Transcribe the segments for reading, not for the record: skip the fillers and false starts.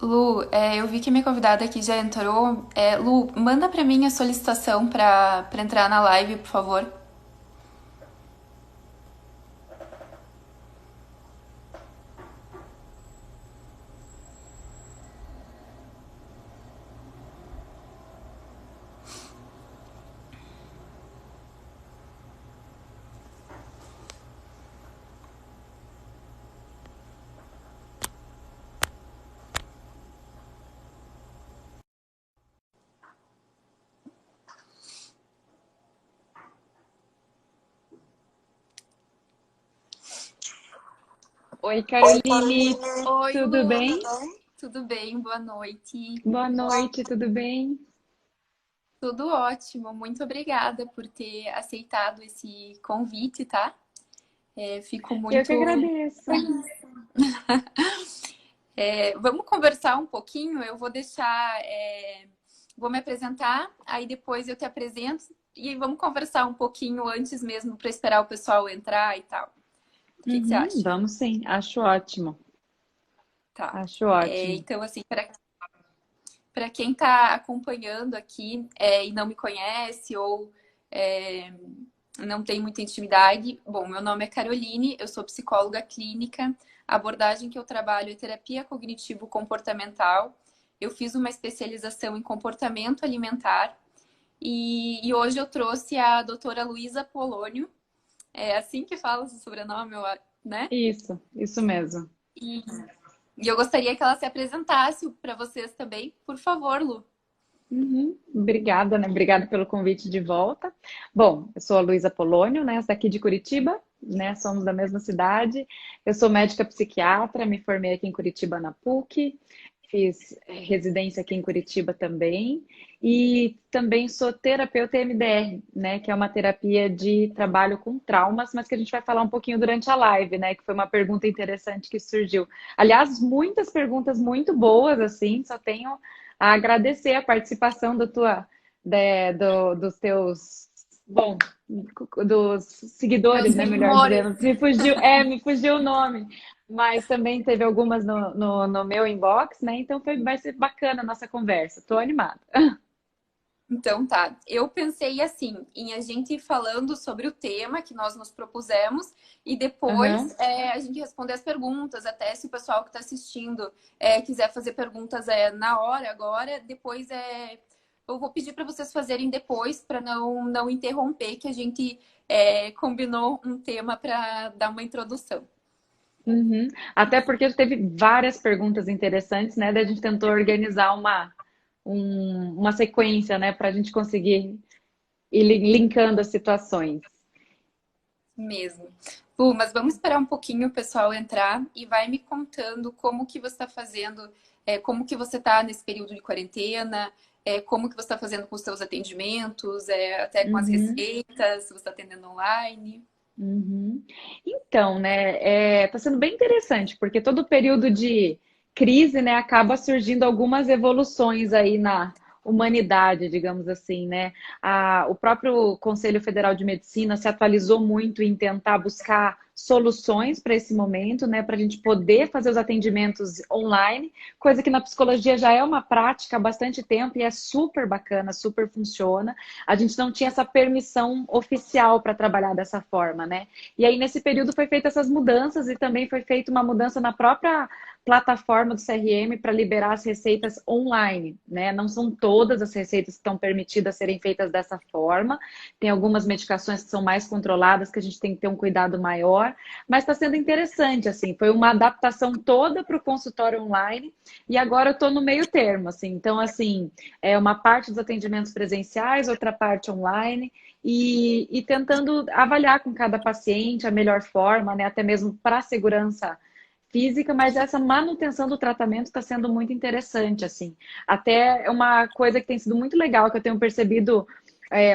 Lu, eu vi que minha convidada aqui já entrou. Lu, manda pra mim a solicitação pra entrar na live, por favor. Oi, Caroline, Oi, tudo Lu, bem? tudo bem? Boa noite. Boa noite, tudo bem? Tudo ótimo. Muito obrigada por ter aceitado esse convite, tá? Fico Eu que muito. agradeço. Vamos conversar um pouquinho. Eu vou deixar. Vou me apresentar, aí depois eu te apresento e vamos conversar um pouquinho antes mesmo para esperar o pessoal entrar e tal. O que que você Uhum, acha? vamos sim, acho ótimo, Tá. acho ótimo. Então, assim, para quem está acompanhando aqui e não me conhece ou é, não tem muita intimidade, bom, meu nome é Caroline, eu sou psicóloga clínica. A abordagem que eu trabalho é terapia cognitivo-comportamental. Eu fiz uma especialização em comportamento alimentar e hoje eu trouxe a doutora Luísa Polônio. É assim que fala o sobrenome, né? Isso mesmo. E, e eu gostaria que ela se apresentasse para vocês também. Por favor, Lu. Uhum, obrigada, né? Obrigada pelo convite de volta. Bom, eu sou a Luísa Polônio, né? Daqui de Curitiba, né? Somos da mesma cidade. Eu sou médica psiquiatra, me formei aqui em Curitiba na PUC, fiz residência aqui em Curitiba também, e também sou terapeuta EMDR, né? Que é uma terapia de trabalho com traumas, mas que a gente vai falar um pouquinho durante a live, né? Que foi uma pergunta interessante que surgiu. Aliás, muitas perguntas muito boas, assim, só tenho a agradecer a participação dos teus, bom, dos Meus seguidores, né? Melhor seguidores. dizendo. Me fugiu o nome, mas também teve algumas no meu inbox, né? Então vai ser bacana a nossa conversa. Estou animada. Então tá. Eu pensei assim, em a gente ir falando sobre o tema que nós nos propusemos e depois Aham. a gente responder as perguntas, até se o pessoal que está assistindo quiser fazer perguntas na hora, agora, depois eu vou pedir para vocês fazerem depois, para não interromper, que a gente combinou um tema para dar uma introdução. Uhum. Até porque teve várias perguntas interessantes, né? Daí a gente tentou organizar uma sequência, né? Para a gente conseguir ir linkando as situações. Mesmo. Bu, mas vamos esperar um pouquinho o pessoal entrar e vai me contando como que você está fazendo, como que você está nesse período de quarentena, como que você está fazendo com os seus atendimentos, até com as Uhum. receitas, se você está atendendo online. Uhum. Então, né, tá sendo bem interessante, porque todo período de crise, né, acaba surgindo algumas evoluções aí na humanidade, digamos assim, né? O próprio Conselho Federal de Medicina se atualizou muito em tentar buscar soluções para esse momento, né, para a gente poder fazer os atendimentos online, coisa que na psicologia já é uma prática há bastante tempo e é super bacana, super funciona. A gente não tinha essa permissão oficial para trabalhar dessa forma, né? E aí, nesse período, foi feita essas mudanças e também foi feita uma mudança na própria plataforma do CRM para liberar as receitas online, né? Não são todas as receitas que estão permitidas serem feitas dessa forma. Tem algumas medicações que são mais controladas, que a gente tem que ter um cuidado maior, mas está sendo interessante, assim, foi uma adaptação toda para o consultório online e agora eu estou no meio termo, assim. Então, assim, é uma parte dos atendimentos presenciais, outra parte online, e tentando avaliar com cada paciente a melhor forma, né, até mesmo para a segurança física, mas essa manutenção do tratamento está sendo muito interessante, assim. Até é uma coisa que tem sido muito legal, que eu tenho percebido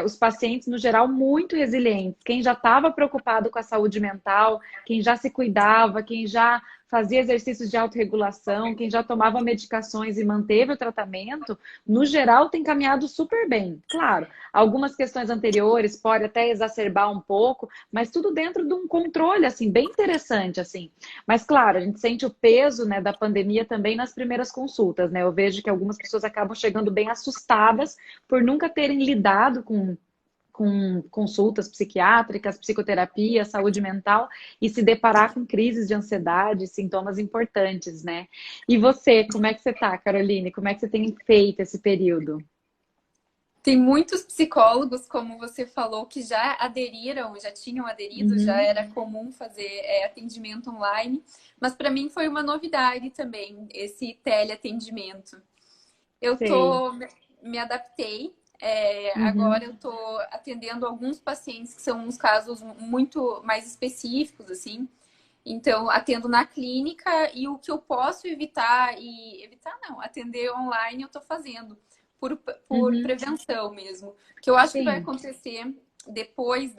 os pacientes, no geral, muito resilientes. Quem já estava preocupado com a saúde mental, quem já se cuidava, quem já fazia exercícios de autorregulação, quem já tomava medicações e manteve o tratamento, no geral tem caminhado super bem. Claro, algumas questões anteriores podem até exacerbar um pouco, mas tudo dentro de um controle, assim, bem interessante, assim. Mas, claro, a gente sente o peso, né, da pandemia também nas primeiras consultas, né? Eu vejo que algumas pessoas acabam chegando bem assustadas por nunca terem lidado com consultas psiquiátricas, psicoterapia, saúde mental e se deparar com crises de ansiedade, sintomas importantes, né? E você, como é que você tá, Caroline? Como é que você tem feito esse período? Tem muitos psicólogos, como você falou, que já aderiram, já tinham aderido, já Uhum, era comum fazer atendimento online, mas para mim foi uma novidade também, esse teleatendimento. Eu sei. me adaptei, agora Uhum, eu tô atendendo alguns pacientes que são uns casos muito mais específicos, assim, então atendo na clínica e o que eu posso evitar, e evitar não, atender online eu tô fazendo por uhum, prevenção mesmo. O que eu acho que vai sim. acontecer depois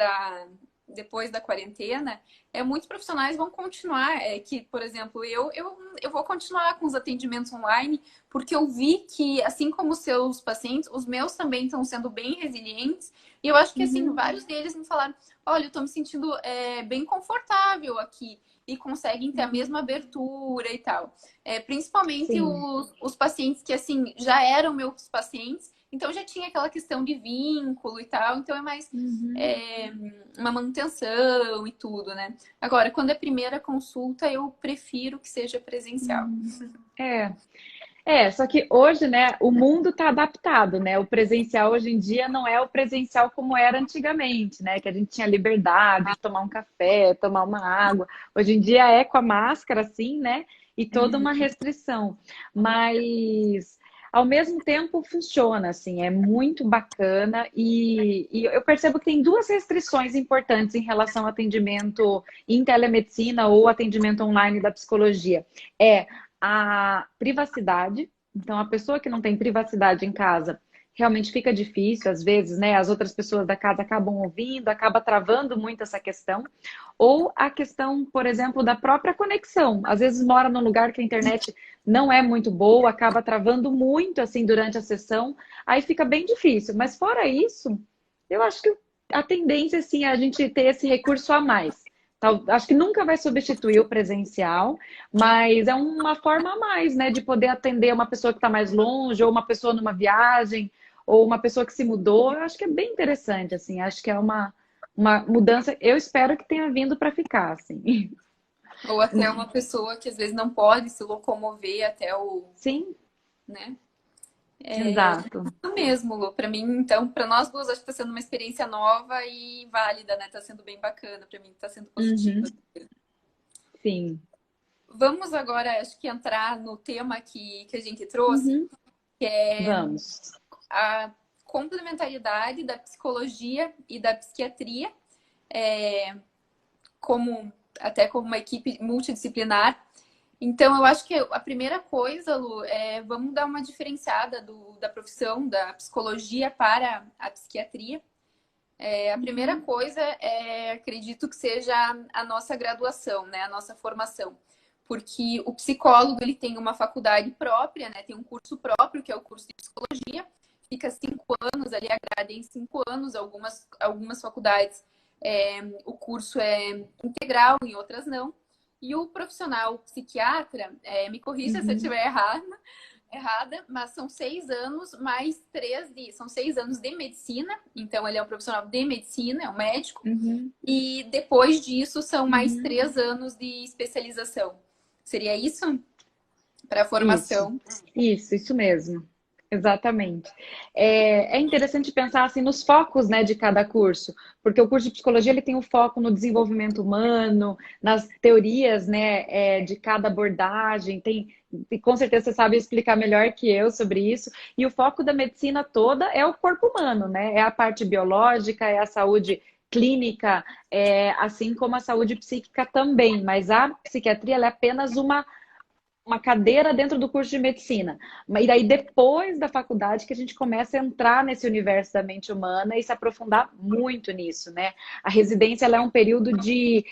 depois da quarentena é muitos profissionais vão continuar. Que, por exemplo, eu vou continuar com os atendimentos online, porque eu vi que, assim como os seus pacientes, os meus também estão sendo bem resilientes. E eu acho que, assim, Uhum, vários deles me falaram: olha, eu estou me sentindo bem confortável aqui. E conseguem ter a uhum, mesma abertura e tal. Principalmente sim. os pacientes que, assim, já eram meus pacientes, então já tinha aquela questão de vínculo e tal, então é mais Uhum, é, uma manutenção e tudo, né? Agora, quando é primeira consulta, eu prefiro que seja presencial. uhum. É. Só que hoje, né, o mundo está adaptado, né? O presencial hoje em dia não é o presencial como era antigamente, né? Que a gente tinha liberdade de tomar um café, tomar uma água. Hoje em dia é com a máscara, assim, né? E toda uma Uhum. restrição. Mas ao mesmo tempo funciona, assim, é muito bacana. E eu percebo que tem duas restrições importantes em relação ao atendimento em telemedicina ou atendimento online da psicologia. É a privacidade. Então, a pessoa que não tem privacidade em casa realmente fica difícil, às vezes, né? As outras pessoas da casa acabam ouvindo, acaba travando muito essa questão. Ou a questão, por exemplo, da própria conexão. Às vezes mora num lugar que a internet não é muito boa, acaba travando muito assim durante a sessão, aí fica bem difícil. Mas fora isso, eu acho que a tendência assim, é a gente ter esse recurso a mais. Acho que nunca vai substituir o presencial, mas é uma forma a mais, né, de poder atender uma pessoa que está mais longe, ou uma pessoa numa viagem, ou uma pessoa que se mudou. Eu acho que é bem interessante, assim. Acho que é uma mudança. Eu espero que tenha vindo para ficar, assim. Ou até uma pessoa que às vezes não pode se locomover até Sim, né? exato. Isso mesmo, Lu. Para mim, então, para nós duas, acho que está sendo uma experiência nova e válida, né? Tá sendo bem bacana, para mim, tá sendo positiva. Uhum, sim. Vamos agora, acho que entrar no tema que a gente trouxe, Uhum, vamos. a complementariedade da psicologia e da psiquiatria, como até como uma equipe multidisciplinar. Então, eu acho que a primeira coisa, Lu, vamos dar uma diferenciada da profissão da psicologia para a psiquiatria. A primeira Uhum, coisa acredito que seja a nossa graduação, né? A nossa formação. Porque o psicólogo ele tem uma faculdade própria, né? Tem um curso próprio, que é o curso de psicologia, fica 5 anos ali, a grade é em 5 anos, algumas faculdades o curso é integral, em outras não. E o profissional psiquiatra, me corrija se eu uhum, estiver errada, mas são 6 anos mais 3 são 6 anos de medicina, então ele é um profissional de medicina, é um médico, uhum, e depois disso são mais uhum. 3 anos de especialização. Seria isso para a Isso, formação? isso mesmo. Exatamente. É interessante pensar assim nos focos, né, de cada curso, porque o curso de psicologia ele tem um foco no desenvolvimento humano, nas teorias, né, de cada abordagem. E com certeza você sabe explicar melhor que eu sobre isso. E o foco da medicina toda é o corpo humano, né? É a parte biológica, é a saúde clínica, assim como a saúde psíquica também. Mas a psiquiatria ela é apenas uma cadeira dentro do curso de medicina. E daí, depois da faculdade, que a gente começa a entrar nesse universo da mente humana e se aprofundar muito nisso, né? A residência, ela é um período de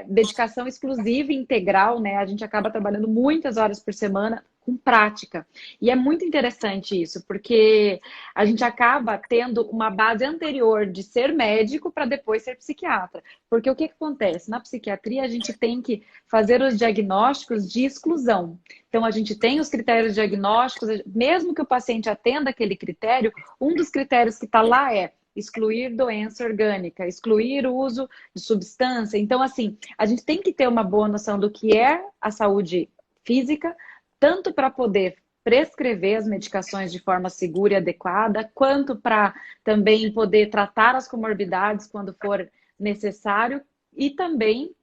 dedicação exclusiva e integral, né? A gente acaba trabalhando muitas horas por semana com prática. E é muito interessante isso, porque a gente acaba tendo uma base anterior de ser médico para depois ser psiquiatra. Porque o que acontece? Na psiquiatria, a gente tem que fazer os diagnósticos de exclusão. Então, a gente tem os critérios diagnósticos, mesmo que o paciente atenda aquele critério, um dos critérios que está lá é excluir doença orgânica, excluir o uso de substância. Então, assim, a gente tem que ter uma boa noção do que é a saúde física, tanto para poder prescrever as medicações de forma segura e adequada, quanto para também poder tratar as comorbidades quando for necessário e também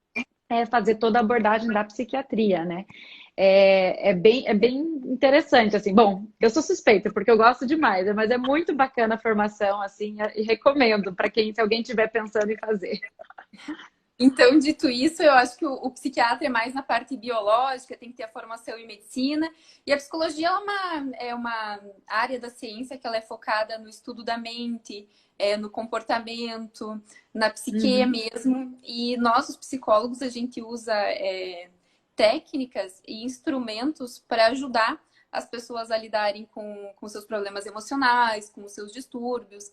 fazer toda a abordagem da psiquiatria, né? É bem interessante, assim. Bom, eu sou suspeita, porque eu gosto demais, mas é muito bacana a formação, assim, e recomendo para quem, se alguém estiver pensando em fazer. Então, dito isso, eu acho que o psiquiatra é mais na parte biológica, tem que ter a formação em medicina. E a psicologia é uma área da ciência que ela é focada no estudo da mente, no comportamento, na psique Uhum, mesmo. E nós, os psicólogos, a gente usa técnicas e instrumentos para ajudar as pessoas a lidarem com seus problemas emocionais, com os seus distúrbios.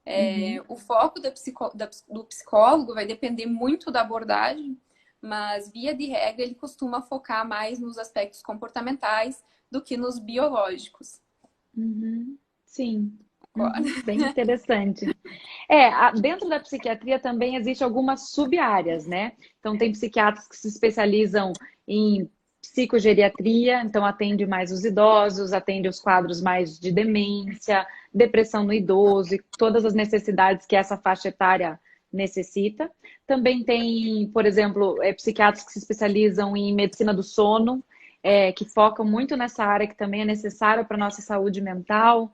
uhum. O foco do psicólogo vai depender muito da abordagem, mas, via de regra, ele costuma focar mais nos aspectos comportamentais do que nos biológicos. Uhum, sim. Agora. Uhum, bem interessante. Dentro da psiquiatria também existe algumas sub-áreas, né? Então, tem psiquiatras que se especializam em psicogeriatria, então atende mais os idosos, atende os quadros mais de demência, depressão no idoso e todas as necessidades que essa faixa etária necessita. Também tem, por exemplo, psiquiatras que se especializam em medicina do sono, que focam muito nessa área que também é necessária para a nossa saúde mental,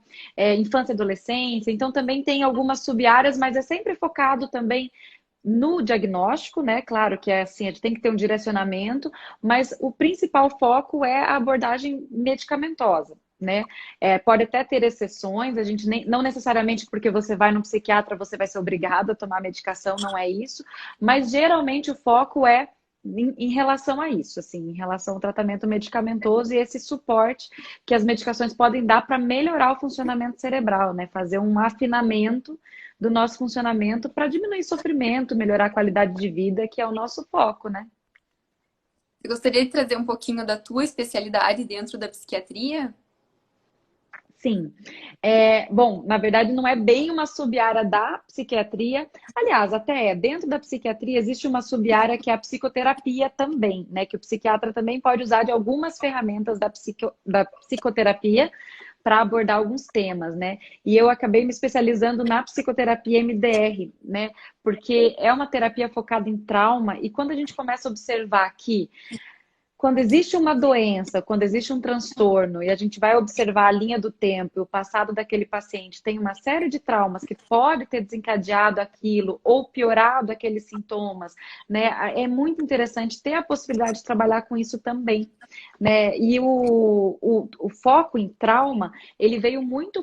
infância e adolescência. Então, também tem algumas sub-áreas, mas é sempre focado também no diagnóstico, né? Claro que é assim, a gente tem que ter um direcionamento, mas o principal foco é a abordagem medicamentosa. Né? Pode até ter exceções, a gente não necessariamente porque você vai no psiquiatra você vai ser obrigado a tomar medicação, não é isso, mas geralmente o foco é em relação a isso, assim, em relação ao tratamento medicamentoso e esse suporte que as medicações podem dar para melhorar o funcionamento cerebral, né? Fazer um afinamento do nosso funcionamento para diminuir sofrimento, melhorar a qualidade de vida, que é o nosso foco, né? Você gostaria de trazer um pouquinho da tua especialidade dentro da psiquiatria? Sim. Bom, na verdade não é bem uma sub-área da psiquiatria. Aliás, até dentro da psiquiatria existe uma sub-área que é a psicoterapia também, né? Que o psiquiatra também pode usar de algumas ferramentas da psicoterapia para abordar alguns temas, né? E eu acabei me especializando na psicoterapia MDR, né? Porque é uma terapia focada em trauma e quando a gente começa a observar que quando existe uma doença, quando existe um transtorno, e a gente vai observar a linha do tempo, o passado daquele paciente tem uma série de traumas que pode ter desencadeado aquilo ou piorado aqueles sintomas, né? É muito interessante ter a possibilidade de trabalhar com isso também, né? E o foco em trauma, ele veio muito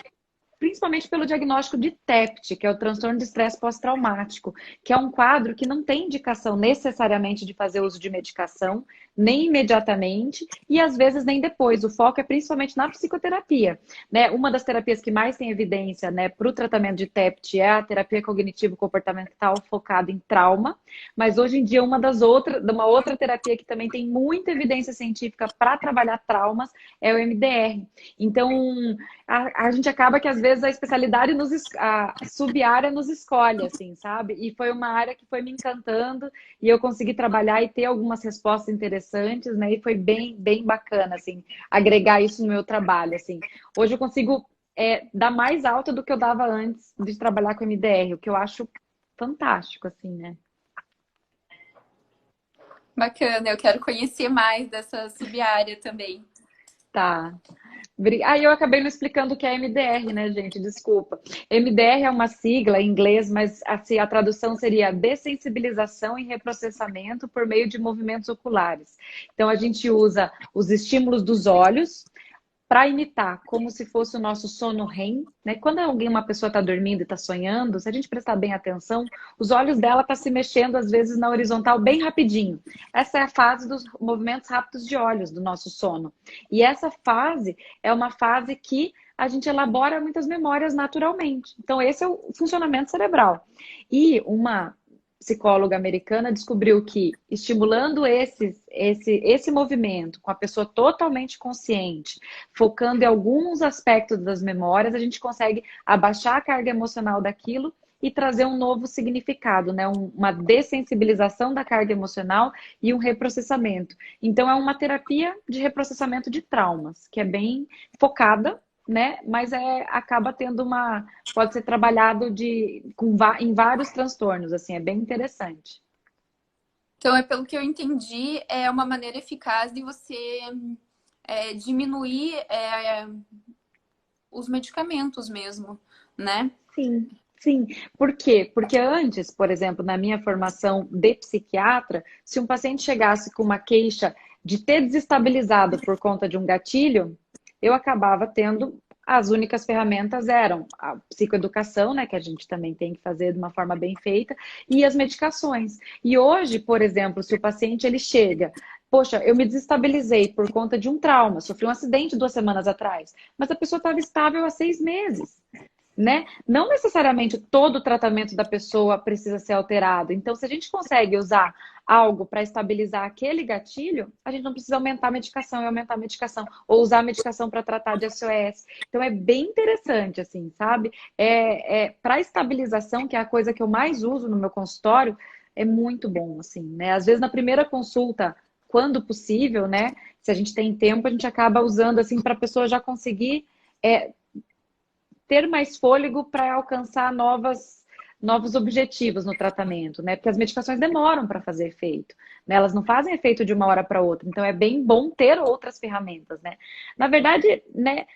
principalmente pelo diagnóstico de TEPT, que é o transtorno de estresse pós-traumático, que é um quadro que não tem indicação necessariamente de fazer uso de medicação, nem imediatamente, e às vezes nem depois. O foco é principalmente na psicoterapia, né? Uma das terapias que mais tem evidência, né, para o tratamento de TEPT é a terapia cognitivo-comportamental focada em trauma, mas hoje em dia uma outra terapia que também tem muita evidência científica para trabalhar traumas é o MDR. Então, a gente acaba que às vezes a especialidade a sub-área nos escolhe, assim, sabe? E foi uma área que foi me encantando e eu consegui trabalhar e ter algumas respostas interessantes, né? E foi bem, bem bacana, assim, agregar isso no meu trabalho, assim. Hoje eu consigo dar mais alta do que eu dava antes de trabalhar com MDR, o que eu acho fantástico, assim, né? Bacana, eu quero conhecer mais dessa sub-área também. Tá. Eu acabei não explicando o que é MDR, né, gente? Desculpa. MDR é uma sigla em inglês, mas assim, a tradução seria dessensibilização e reprocessamento por meio de movimentos oculares. Então, a gente usa os estímulos dos olhos para imitar como se fosse o nosso sono REM, né? Quando uma pessoa está dormindo e está sonhando, se a gente prestar bem atenção, os olhos dela estão se mexendo às vezes na horizontal bem rapidinho. Essa é a fase dos movimentos rápidos de olhos do nosso sono. E essa fase é uma fase que a gente elabora muitas memórias naturalmente. Então, esse é o funcionamento cerebral. E uma psicóloga americana descobriu que estimulando esse movimento com a pessoa totalmente consciente, focando em alguns aspectos das memórias, a gente consegue abaixar a carga emocional daquilo e trazer um novo significado, né? Uma dessensibilização da carga emocional e um reprocessamento. Então, é uma terapia de reprocessamento de traumas, que é bem focada, né? Mas acaba tendo pode ser trabalhado em vários transtornos, assim, é bem interessante. Então, pelo que eu entendi, é uma maneira eficaz de você diminuir os medicamentos mesmo, né? Sim, sim. Por quê? Porque antes, por exemplo, na minha formação de psiquiatra, se um paciente chegasse com uma queixa de ter desestabilizado por conta de um gatilho, eu acabava tendo as únicas ferramentas eram a psicoeducação, né, que a gente também tem que fazer de uma forma bem feita, e as medicações. E hoje, por exemplo, se o paciente ele chega, poxa, eu me desestabilizei por conta de um trauma, sofri um acidente 2 semanas atrás, mas a pessoa estava estável há 6 meses, né? Não necessariamente todo o tratamento da pessoa precisa ser alterado. Então, se a gente consegue usar algo para estabilizar aquele gatilho, a gente não precisa aumentar a medicação e aumentar a medicação, ou usar a medicação para tratar de SOS. Então, é bem interessante, assim, sabe? Para estabilização, que é a coisa que eu mais uso no meu consultório, é muito bom, assim, né? Às vezes, na primeira consulta, quando possível, né? Se a gente tem tempo, a gente acaba usando, assim, para a pessoa já conseguir ter mais fôlego para alcançar novos objetivos no tratamento, né? Porque as medicações demoram para fazer efeito, né? Elas não fazem efeito de uma hora para outra. Então é bem bom ter outras ferramentas, né? Na verdade, né,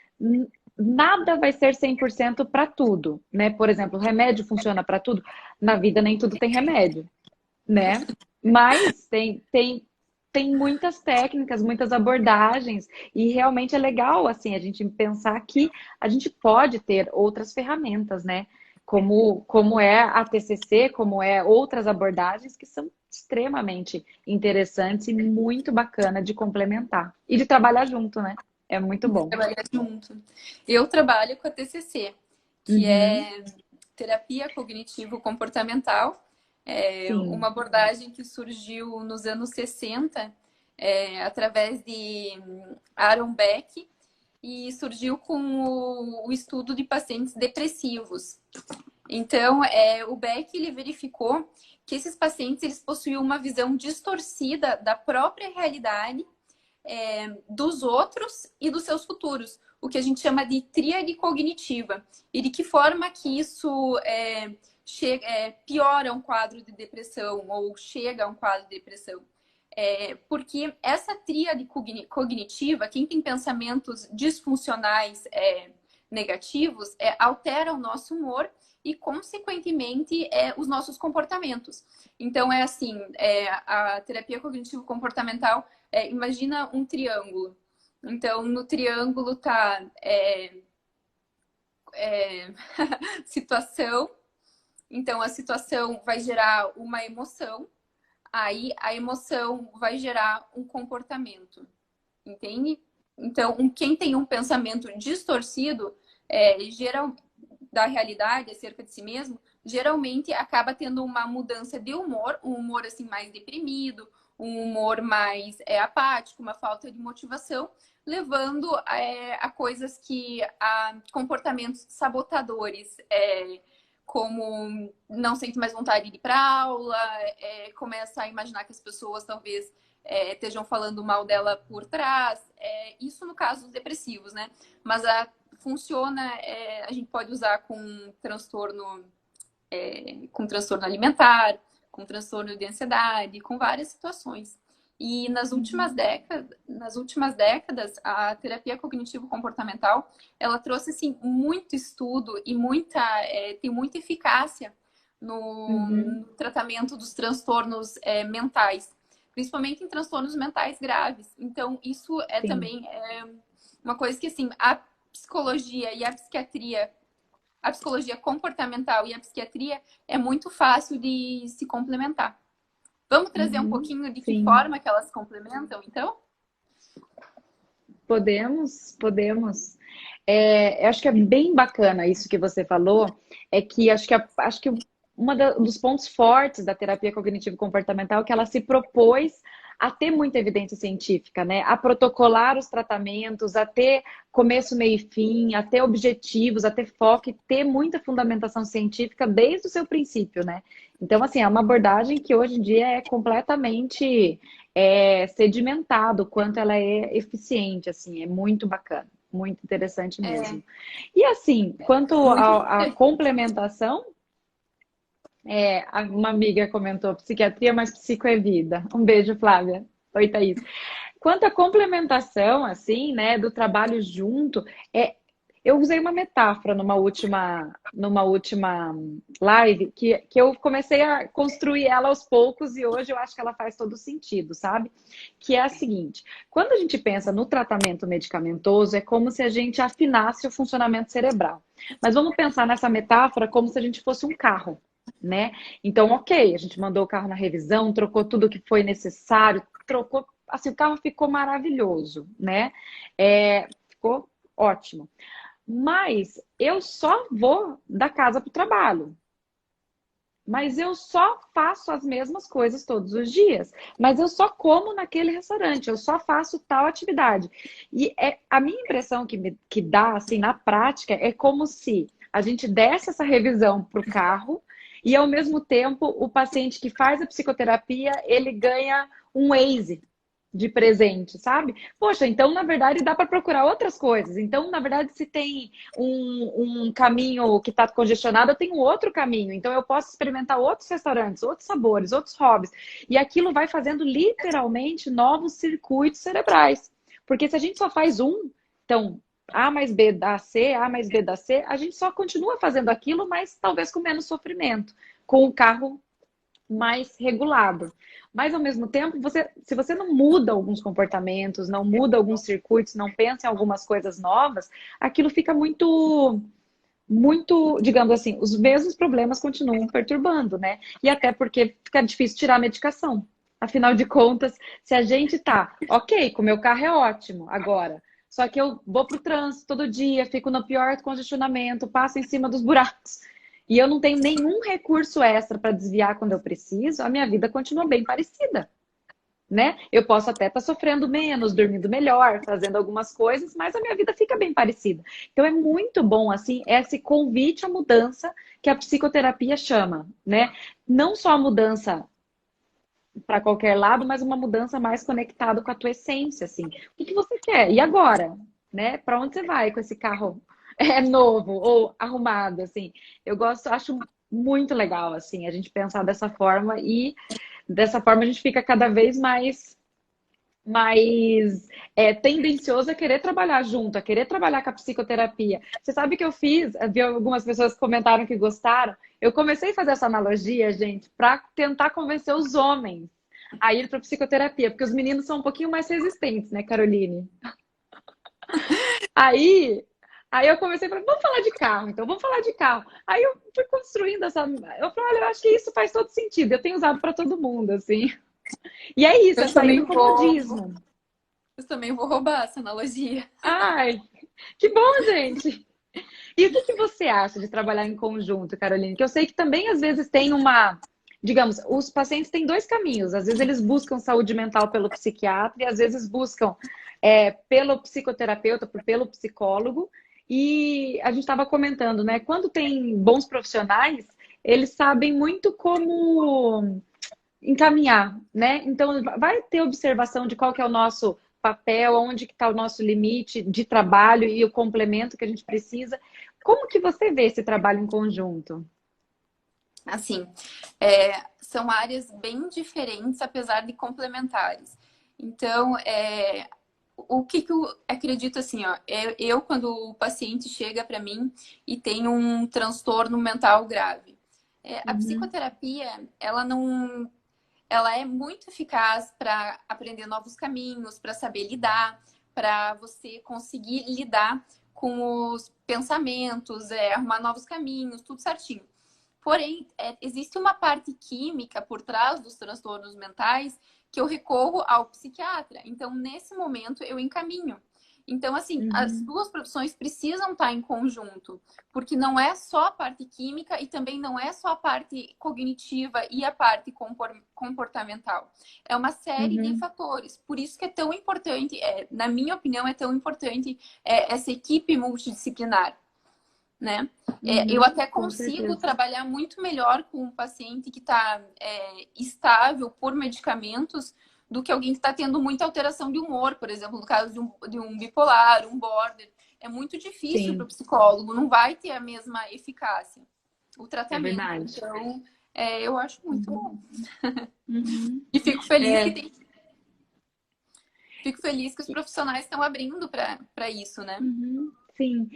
nada vai ser 100% para tudo, né? Por exemplo, o remédio funciona para tudo. Na vida nem tudo tem remédio, né? Mas tem muitas técnicas, muitas abordagens, e realmente é legal, assim, a gente pensar que a gente pode ter outras ferramentas, né? Como é a TCC, como é outras abordagens que são extremamente interessantes e muito bacana de complementar. E de trabalhar junto, né? É muito bom. Trabalhar junto. Eu trabalho com a TCC, que Uhum, é terapia cognitivo-comportamental, uma sim. abordagem que surgiu nos anos 60, através de Aaron Beck, e surgiu com o estudo de pacientes depressivos. Então, o Beck ele verificou que esses pacientes eles possuíam uma visão distorcida da própria realidade, dos outros e dos seus futuros, o que a gente chama de tríade cognitiva. E de que forma que isso piora um quadro de depressão ou chega a um quadro de depressão. Porque essa tríade cognitiva, quem tem pensamentos disfuncionais negativos, altera o nosso humor e, consequentemente, os nossos comportamentos. Então, assim, a terapia cognitivo-comportamental, imagina um triângulo. Então, no triângulo tá situação. Então, a situação vai gerar uma emoção. Aí, a emoção vai gerar um comportamento. Entende? Então, quem tem um pensamento distorcido, geral, da realidade acerca de si mesmo, geralmente acaba tendo uma mudança de humor, um humor assim mais deprimido, um humor mais apático, uma falta de motivação, levando a coisas a comportamentos sabotadores, como não sente mais vontade de ir para aula, começa a imaginar que as pessoas talvez estejam falando mal dela por trás. Isso no caso dos depressivos, né? Mas funciona, a gente pode usar com transtorno alimentar, com transtorno de ansiedade, com várias situações. E nas últimas décadas, a terapia cognitivo-comportamental, ela trouxe assim muito estudo e tem muita eficácia Uhum, no tratamento dos transtornos mentais, principalmente em transtornos mentais graves. Então, isso é sim. também uma coisa que assim a psicologia e a psicologia comportamental e a psiquiatria é muito fácil de se complementar. Vamos trazer um Uhum, pouquinho de que sim. forma que elas complementam, então? Podemos, podemos. Eu acho que é bem bacana isso que você falou, é que acho que dos pontos fortes da terapia cognitivo-comportamental é que ela se propôs a ter muita evidência científica, né? A protocolar os tratamentos, a ter começo, meio e fim, a ter objetivos, a ter foco e ter muita fundamentação científica desde o seu princípio, né? Então, assim, é uma abordagem que hoje em dia é completamente sedimentado, o quanto ela é eficiente, assim, é muito bacana, muito interessante É, mesmo. E assim, quanto muito à complementação, uma amiga comentou psiquiatria, mas psico é vida. Um beijo, Flávia. Oi, Thaís. Quanto à complementação, assim, né, do trabalho junto, eu usei uma metáfora numa última live que eu comecei a construir ela aos poucos e hoje eu acho que ela faz todo sentido, sabe? Que é a seguinte: quando a gente pensa no tratamento medicamentoso, é como se a gente afinasse o funcionamento cerebral. Mas vamos pensar nessa metáfora como se a gente fosse um carro. Né? Então, ok, a gente mandou o carro na revisão, trocou tudo o que foi necessário, trocou, assim, o carro ficou maravilhoso, né? Ficou ótimo. Mas eu só vou da casa para o trabalho. Mas eu só faço as mesmas coisas todos os dias. Mas eu só como naquele restaurante. Eu só faço tal atividade. E a minha impressão que dá, assim, na prática, é como se a gente desse essa revisão para o carro e, ao mesmo tempo, o paciente que faz a psicoterapia, ele ganha um Waze de presente, sabe? Poxa, então, na verdade, dá para procurar outras coisas. Então, na verdade, se tem um caminho que está congestionado, eu tenho outro caminho. Então, eu posso experimentar outros restaurantes, outros sabores, outros hobbies. E aquilo vai fazendo literalmente novos circuitos cerebrais. Porque se a gente só faz um, então, A mais B dá C, A mais B dá C, a gente só continua fazendo aquilo, mas talvez com menos sofrimento, com o carro mais regulado. Mas, ao mesmo tempo, se você não muda alguns comportamentos, não muda alguns circuitos, não pensa em algumas coisas novas, aquilo fica muito, digamos assim, os mesmos problemas continuam perturbando, né? E até porque fica difícil tirar a medicação. Afinal de contas, se a gente tá, ok, com o meu carro é ótimo agora, só que eu vou pro trânsito todo dia, fico no pior congestionamento, passo em cima dos buracos, e eu não tenho nenhum recurso extra para desviar quando eu preciso, a minha vida continua bem parecida, né? Eu posso até estar sofrendo menos, dormindo melhor, fazendo algumas coisas, mas a minha vida fica bem parecida. Então é muito bom assim esse convite à mudança que a psicoterapia chama, né? Não só a mudança para qualquer lado, mas uma mudança mais conectada com a tua essência, assim. O que você quer? E agora, né? Para onde você vai com esse carro novo ou arrumado, assim? Eu gosto, acho muito legal assim a gente pensar dessa forma e dessa forma a gente fica cada vez mais tendencioso a querer trabalhar junto, a querer trabalhar com a psicoterapia. Você sabe que eu vi algumas pessoas que comentaram que gostaram. Eu comecei a fazer essa analogia, gente, para tentar convencer os homens a ir para psicoterapia, porque os meninos são um pouquinho mais resistentes, né, Caroline? Aí, aí eu comecei a falar, vamos falar de carro, então, vamos falar de carro. Aí eu fui construindo essa. Eu falei, olha, eu acho que isso faz todo sentido. Eu tenho usado para todo mundo, assim. E é isso, é Eu sair do também vou, comodismo. eu também vou roubar essa analogia. Ai, que bom, gente! E o que que você acha de trabalhar em conjunto, Caroline? Que eu sei que também às vezes tem digamos, os pacientes têm dois caminhos. Às vezes eles buscam saúde mental pelo psiquiatra e às vezes buscam pelo psicoterapeuta, pelo psicólogo. E a gente estava comentando, né? Quando tem bons profissionais, eles sabem muito como encaminhar, né? Então, vai ter observação de qual que é o nosso papel, onde que está o nosso limite de trabalho e o complemento que a gente precisa. Como que você vê esse trabalho em conjunto? Assim, são áreas bem diferentes, apesar de complementares. Então, o que eu acredito assim, ó, eu quando o paciente chega para mim e tem um transtorno mental grave, a Uhum, psicoterapia, ela é muito eficaz para aprender novos caminhos, para saber lidar, para você conseguir lidar com os pensamentos, arrumar novos caminhos, tudo certinho. Porém, existe uma parte química por trás dos transtornos mentais que eu recorro ao psiquiatra. Então, nesse momento, eu encaminho. Então, assim, as uhum, duas profissões precisam estar em conjunto, porque não é só a parte química e também não é só a parte cognitiva e a parte comportamental. É uma série de uhum, fatores. Por isso que é tão importante, na minha opinião, é tão importante essa equipe multidisciplinar, né? Eu uhum, até com consigo certeza. trabalhar muito melhor com um paciente que está estável por medicamentos do que alguém que está tendo muita alteração de humor, por exemplo, no caso de um bipolar, um border. É muito difícil para o Sim, psicólogo, não vai ter a mesma eficácia o é tratamento. verdade. Então, eu acho muito Uhum, bom. uhum. E É, fico feliz que os profissionais estão abrindo para isso, né? uhum, sim.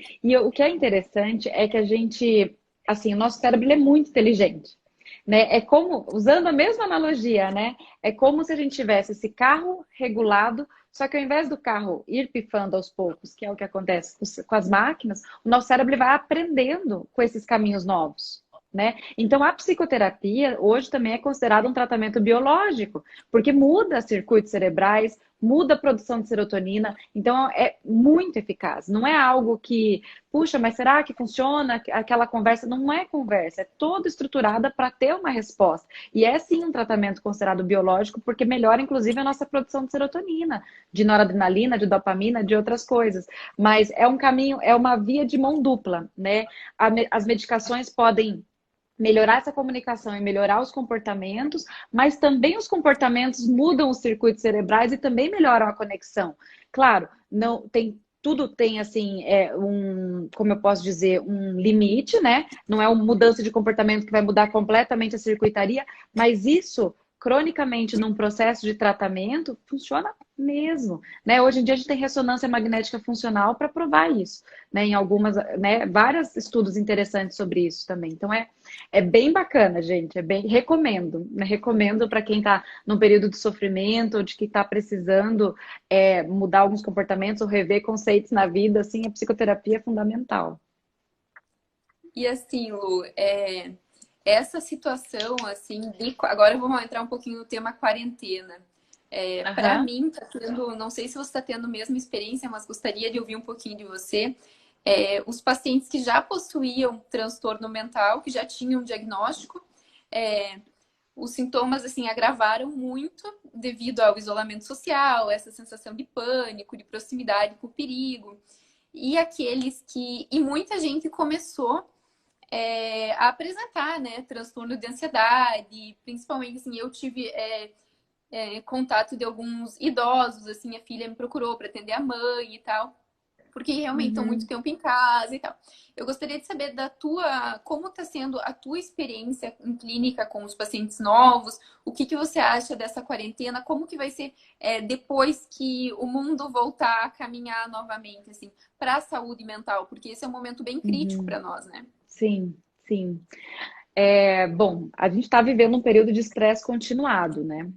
O que é interessante é que a gente, assim, o nosso cérebro ele é muito inteligente, né? É como, usando a mesma analogia, né? É como se a gente tivesse esse carro regulado, só que ao invés do carro ir pifando aos poucos, que é o que acontece com as máquinas, o nosso cérebro ele vai aprendendo com esses caminhos novos. Né? Então, a psicoterapia hoje também é considerada um tratamento biológico, porque muda circuitos cerebrais, muda a produção de serotonina, então é muito eficaz. Não é algo que, puxa, mas será que funciona aquela conversa? Não é conversa, é toda estruturada para ter uma resposta. E é sim um tratamento considerado biológico, porque melhora inclusive a nossa produção de serotonina, de noradrenalina, de dopamina, de outras coisas. Mas é um caminho, é uma via de mão dupla, né? As medicações podem melhorar essa comunicação e melhorar os comportamentos, mas também os comportamentos mudam os circuitos cerebrais e também melhoram a conexão. Claro, não tem tudo tem assim como eu posso dizer, um limite, né? Não é uma mudança de comportamento que vai mudar completamente a circuitaria, mas isso cronicamente num processo de tratamento funciona mesmo, né? Hoje em dia a gente tem ressonância magnética funcional para provar isso, né? Em algumas, né? Vários estudos interessantes sobre isso também. Então é bem bacana, gente. É bem recomendo, né? Recomendo para quem está num período de sofrimento ou de que está precisando mudar alguns comportamentos ou rever conceitos na vida. Assim, a psicoterapia é fundamental. E assim, Lu, essa situação, assim, agora vamos entrar um pouquinho no tema quarentena. Para Aham. mim, tá tendo, não sei se você está tendo a mesma experiência, mas gostaria de ouvir um pouquinho de você. Os pacientes que já possuíam transtorno mental, que já tinham diagnóstico, é, os sintomas assim agravaram muito devido ao isolamento social, essa sensação de pânico, de proximidade com o perigo. E aqueles que. E muita gente começou a apresentar, né, transtorno de ansiedade, principalmente assim, eu tive contato de alguns idosos, assim, a filha me procurou para atender a mãe e tal, porque realmente estão muito Uhum. tempo em casa e tal. Eu gostaria de saber como está sendo a tua experiência em clínica com os pacientes novos, o que que você acha dessa quarentena, como que vai ser depois que o mundo voltar a caminhar novamente, assim, para a saúde mental, porque esse é um momento bem crítico Uhum. para nós, né? Sim, sim. Bom, a gente está vivendo um período de estresse continuado, né?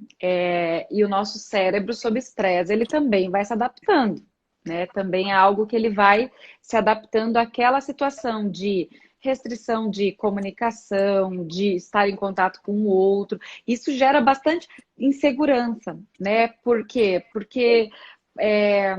E o nosso cérebro, sob estresse, ele também vai se adaptando, né? Também é algo que ele vai se adaptando àquela situação de restrição de comunicação, de estar em contato com o outro. Isso gera bastante insegurança, né? Por quê? Porque é,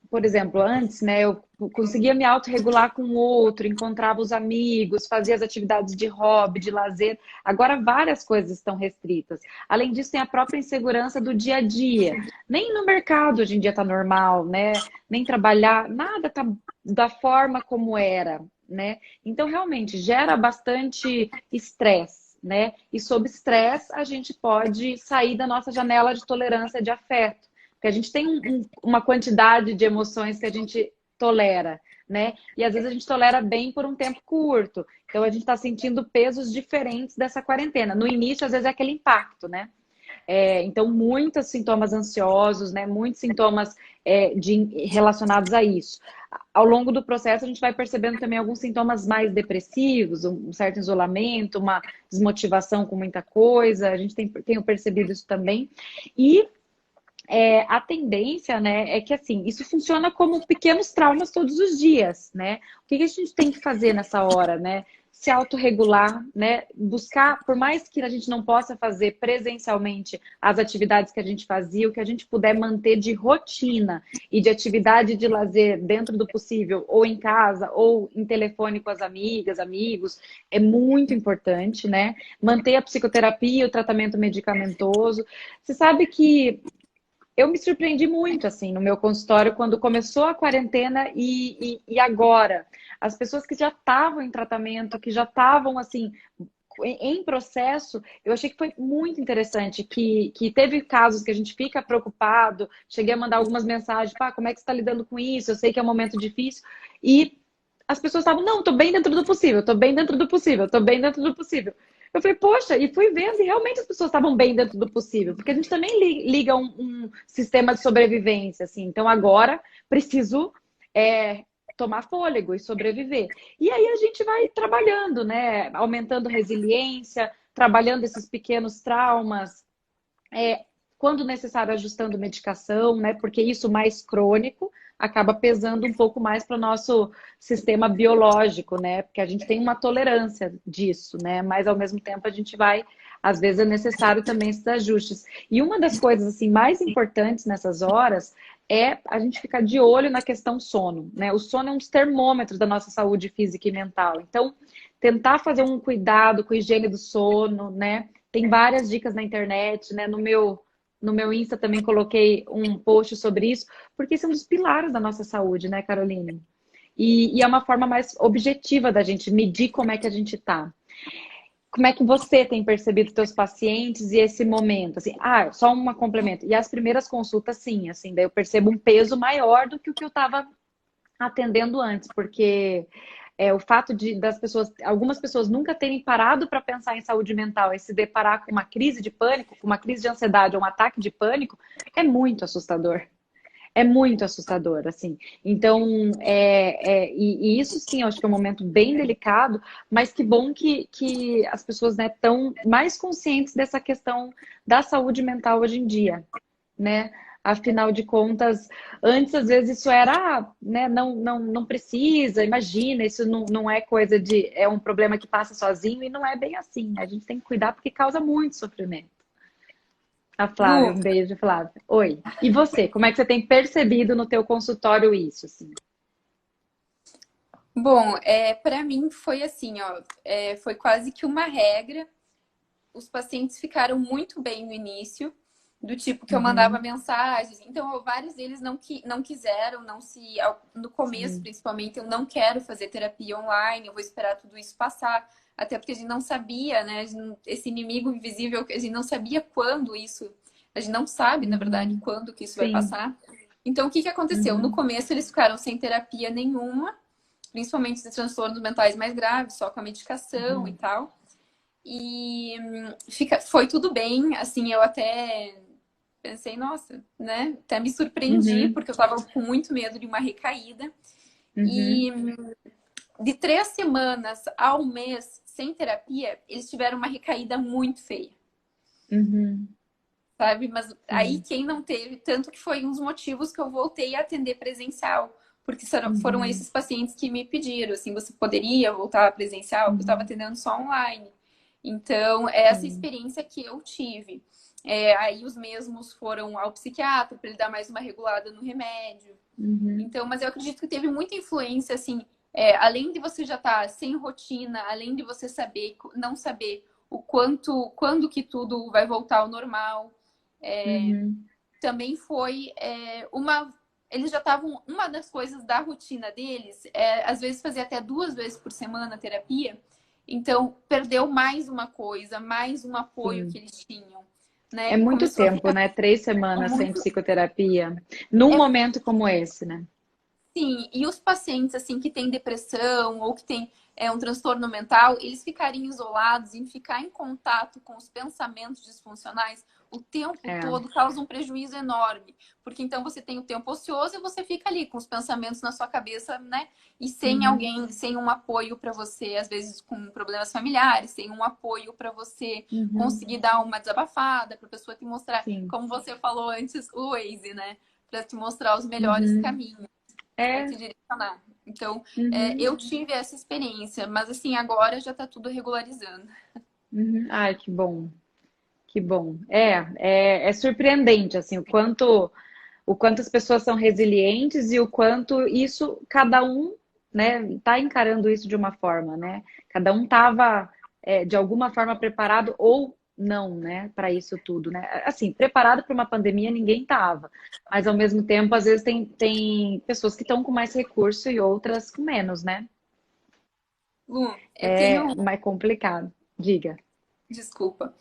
por exemplo, antes, né, eu conseguia me autorregular com o outro, encontrava os amigos, fazia as atividades de hobby, de lazer. Agora várias coisas estão restritas. Além disso, tem a própria insegurança do dia a dia. Nem no mercado hoje em dia está normal, né? Nem trabalhar, nada está da forma como era, né? Então, realmente, gera bastante estresse, né? E sob estresse, a gente pode sair da nossa janela de tolerância de afeto. Porque a gente tem uma quantidade de emoções que a gente tolera, né? E às vezes a gente tolera bem por um tempo curto. Então a gente está sentindo pesos diferentes dessa quarentena. No início, às vezes, é aquele impacto, né? Então, muitos sintomas ansiosos, né? Muitos sintomas relacionados a isso. Ao longo do processo, a gente vai percebendo também alguns sintomas mais depressivos, um certo isolamento, uma desmotivação com muita coisa. A gente tem percebido isso também. E a tendência, né, é que assim, isso funciona como pequenos traumas todos os dias, né? O que a gente tem que fazer nessa hora, né? Se autorregular, né? Buscar, por mais que a gente não possa fazer presencialmente as atividades que a gente fazia, o que a gente puder manter de rotina e de atividade de lazer dentro do possível, ou em casa, ou em telefone com as amigas, amigos, é muito importante, né? Manter a psicoterapia, o tratamento medicamentoso. Você sabe que eu me surpreendi muito, assim, no meu consultório, quando começou a quarentena e agora. As pessoas que já estavam em tratamento, que já estavam, assim, em processo, eu achei que foi muito interessante, que teve casos que a gente fica preocupado, cheguei a mandar algumas mensagens, pá, como é que você está lidando com isso? Eu sei que é um momento difícil. E as pessoas estavam, não, estou bem dentro do possível, estou bem dentro do possível, estou bem dentro do possível. Eu falei, poxa, e fui vendo e realmente as pessoas estavam bem dentro do possível, porque a gente também liga um sistema de sobrevivência, assim. Então agora preciso tomar fôlego e sobreviver. E aí a gente vai trabalhando, né? Aumentando resiliência, trabalhando esses pequenos traumas, quando necessário, ajustando medicação, né? Porque isso mais crônico acaba pesando um pouco mais para o nosso sistema biológico, né? Porque a gente tem uma tolerância disso, né? Mas ao mesmo tempo a gente vai, às vezes é necessário também esses ajustes. E uma das coisas assim mais importantes nessas horas é a gente ficar de olho na questão sono, né? O sono é um dos termômetros da nossa saúde física e mental. Então, tentar fazer um cuidado com a higiene do sono, né? Tem várias dicas na internet, né? No meu Insta também coloquei um post sobre isso, porque isso é um dos pilares da nossa saúde, né, Caroline? E é uma forma mais objetiva da gente medir como é que a gente tá. Como é que você tem percebido seus pacientes e esse momento? Assim, só um complemento. E as primeiras consultas, sim, assim, daí eu percebo um peso maior do que o que eu estava atendendo antes, porque o fato das pessoas, algumas pessoas nunca terem parado para pensar em saúde mental e se deparar com uma crise de pânico, com uma crise de ansiedade ou um ataque de pânico, é muito assustador. É muito assustador, assim. Então, e isso sim, eu acho que é um momento bem delicado, mas que bom que as pessoas estão mais conscientes dessa questão da saúde mental hoje em dia, né? Afinal de contas, antes às vezes isso era, né, não precisa, imagina, isso não é coisa é um problema que passa sozinho e não é bem assim. A gente tem que cuidar porque causa muito sofrimento. A Flávia, Lu, um beijo, Flávia. Oi. E você, como é que você tem percebido no teu consultório isso, assim? bom, para mim foi assim, ó, foi quase que uma regra. Os pacientes ficaram muito bem no início, do tipo que eu mandava Uhum, mensagens. Então, vários deles não quiseram, não se. No começo, sim. principalmente, eu não quero fazer terapia online, eu vou esperar tudo isso passar. Até porque a gente não sabia, né? Esse inimigo invisível, a gente não sabia quando isso. A gente não sabe, na verdade, Uhum, quando que isso vai sim. passar. Então, o que que aconteceu? No Uhum, começo, eles ficaram sem terapia nenhuma, principalmente os transtornos mentais mais graves, só com a medicação e uhum, tal. E foi tudo bem, assim, eu até pensei, nossa, né? Até me surpreendi, uhum, porque eu tava com muito medo de uma recaída. uhum, E de 3 semanas a um mês sem terapia, eles tiveram uma recaída muito feia, uhum, sabe? Mas aí sim. quem não teve, tanto que foi um dos motivos que eu voltei a atender presencial. Porque foram Uhum, esses pacientes que me pediram, assim, você poderia voltar presencial? Porque eu estava uhum, atendendo só online. Então, é essa sim. experiência que eu tive. Aí os mesmos foram ao psiquiatra para ele dar mais uma regulada no remédio. Uhum, Então, mas eu acredito que teve muita influência, assim, além de você já estar sem rotina, além de você não saber quando que tudo vai voltar ao normal. uhum, Também foi uma. Eles já estavam. Uma das coisas da rotina deles, às vezes fazia até 2 vezes por semana terapia. Então, perdeu mais uma coisa, mais um apoio que sim. eles tinham. É Né? muito Começou a tempo, ficar né? 3 semanas sem muito. psicoterapia. Num É momento como esse, né? Sim, e os pacientes assim que têm depressão ou que têm um transtorno mental, eles ficarem isolados e ficar em contato com os pensamentos disfuncionais, o tempo É. todo causa um prejuízo enorme. Porque então você tem o tempo ocioso e você fica ali com os pensamentos na sua cabeça, né? E sem Uhum. alguém, sem um apoio para você, às vezes com problemas familiares, sem um apoio para você Uhum. conseguir dar uma desabafada, para a pessoa te mostrar, Sim. como você falou antes, o Waze, né? Para te mostrar os melhores Uhum. caminhos, para É. te direcionar. Então, Uhum. eu tive essa experiência, mas assim, agora já está tudo regularizando. Uhum. Ai, que bom. Que bom. É surpreendente, assim, o quanto as pessoas são resilientes e o quanto isso, cada um, né, tá encarando isso de uma forma, né? Cada um estava, de alguma forma, preparado ou não, né, para isso tudo, né? Assim, preparado para uma pandemia ninguém estava, mas ao mesmo tempo, às vezes tem pessoas que estão com mais recurso e outras com menos, né? Lu, eu É tenho, mais complicado. Diga. desculpa,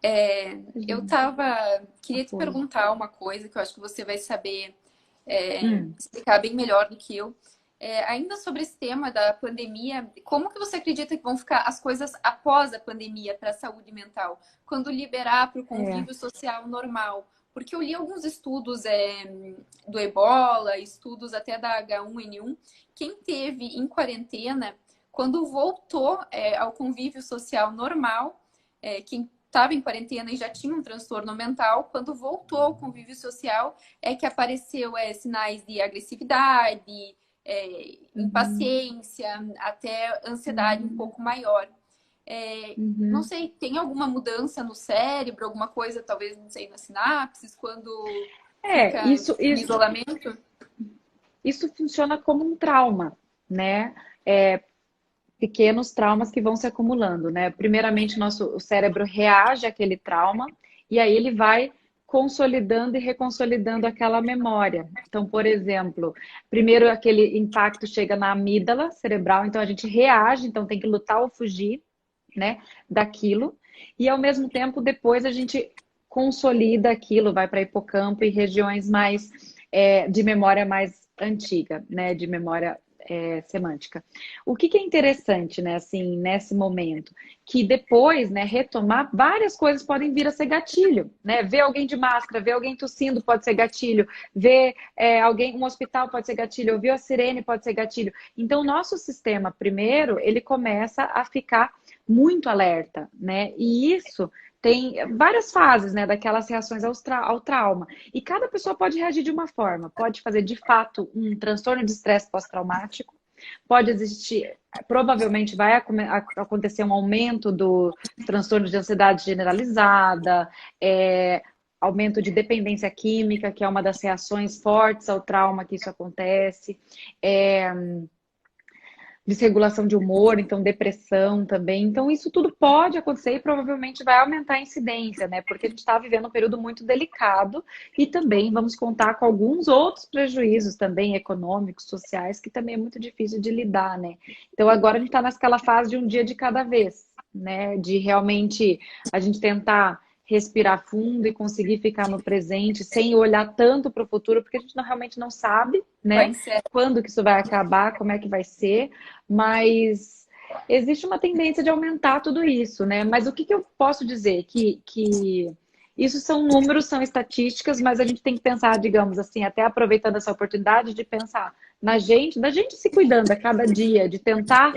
eu Imagina. tava, queria te Apoio. perguntar uma coisa que eu acho que você vai saber Hum. explicar bem melhor do que eu. Ainda sobre esse tema da pandemia, como que você acredita que vão ficar as coisas após a pandemia para a saúde mental, quando liberar para o É. convívio social normal? Porque eu li alguns estudos do Ebola, estudos até da H1N1. Quem teve em quarentena, quando voltou ao convívio social normal, quem estava em quarentena e já tinha um transtorno mental, quando voltou ao convívio social, é que apareceu sinais de agressividade, Uhum. impaciência, até ansiedade um Uhum. pouco maior. Não Uhum. sei, tem alguma mudança no cérebro, alguma coisa, talvez, não sei, nas sinapses, quando É, fica isso, em isso, isolamento? isso funciona como um trauma, né? É, pequenos traumas que vão se acumulando, né? Primeiramente, o cérebro reage àquele trauma e aí ele vai consolidando e reconsolidando aquela memória. Então, por exemplo, primeiro aquele impacto chega na amígdala cerebral, então a gente reage, então tem que lutar ou fugir, né, daquilo. E ao mesmo tempo, depois a gente consolida aquilo, vai para hipocampo e regiões mais de memória mais antiga, né, de memória semântica. O que é interessante, né, assim, nesse momento, que depois, né, retomar, várias coisas podem vir a ser gatilho, né? Ver alguém de máscara, ver alguém tossindo pode ser gatilho, ver alguém, um hospital pode ser gatilho, ouvir a sirene pode ser gatilho. Então, o nosso sistema, primeiro, ele começa a ficar muito alerta, né? E isso tem várias fases, né, daquelas reações ao trauma. E cada pessoa pode reagir de uma forma. Pode fazer, de fato, um transtorno de estresse pós-traumático. Pode existir, provavelmente vai acontecer um aumento do transtorno de ansiedade generalizada, aumento de dependência química, que é uma das reações fortes ao trauma que isso acontece. É, desregulação de humor, então depressão também. Então, isso tudo pode acontecer e provavelmente vai aumentar a incidência, né? Porque a gente está vivendo um período muito delicado e também vamos contar com alguns outros prejuízos também econômicos, sociais, que também é muito difícil de lidar, né? Então, agora a gente está naquela fase de um dia de cada vez, né? De realmente a gente tentar respirar fundo e conseguir ficar no presente sem olhar tanto para o futuro, porque a gente realmente não sabe, Vai né? encerrar. Quando que isso vai acabar, como é que vai ser, mas existe uma tendência de aumentar tudo isso, né? Mas o que eu posso dizer? Que isso são números, são estatísticas, mas a gente tem que pensar, digamos assim, até aproveitando essa oportunidade de pensar na gente, da gente se cuidando a cada dia, de tentar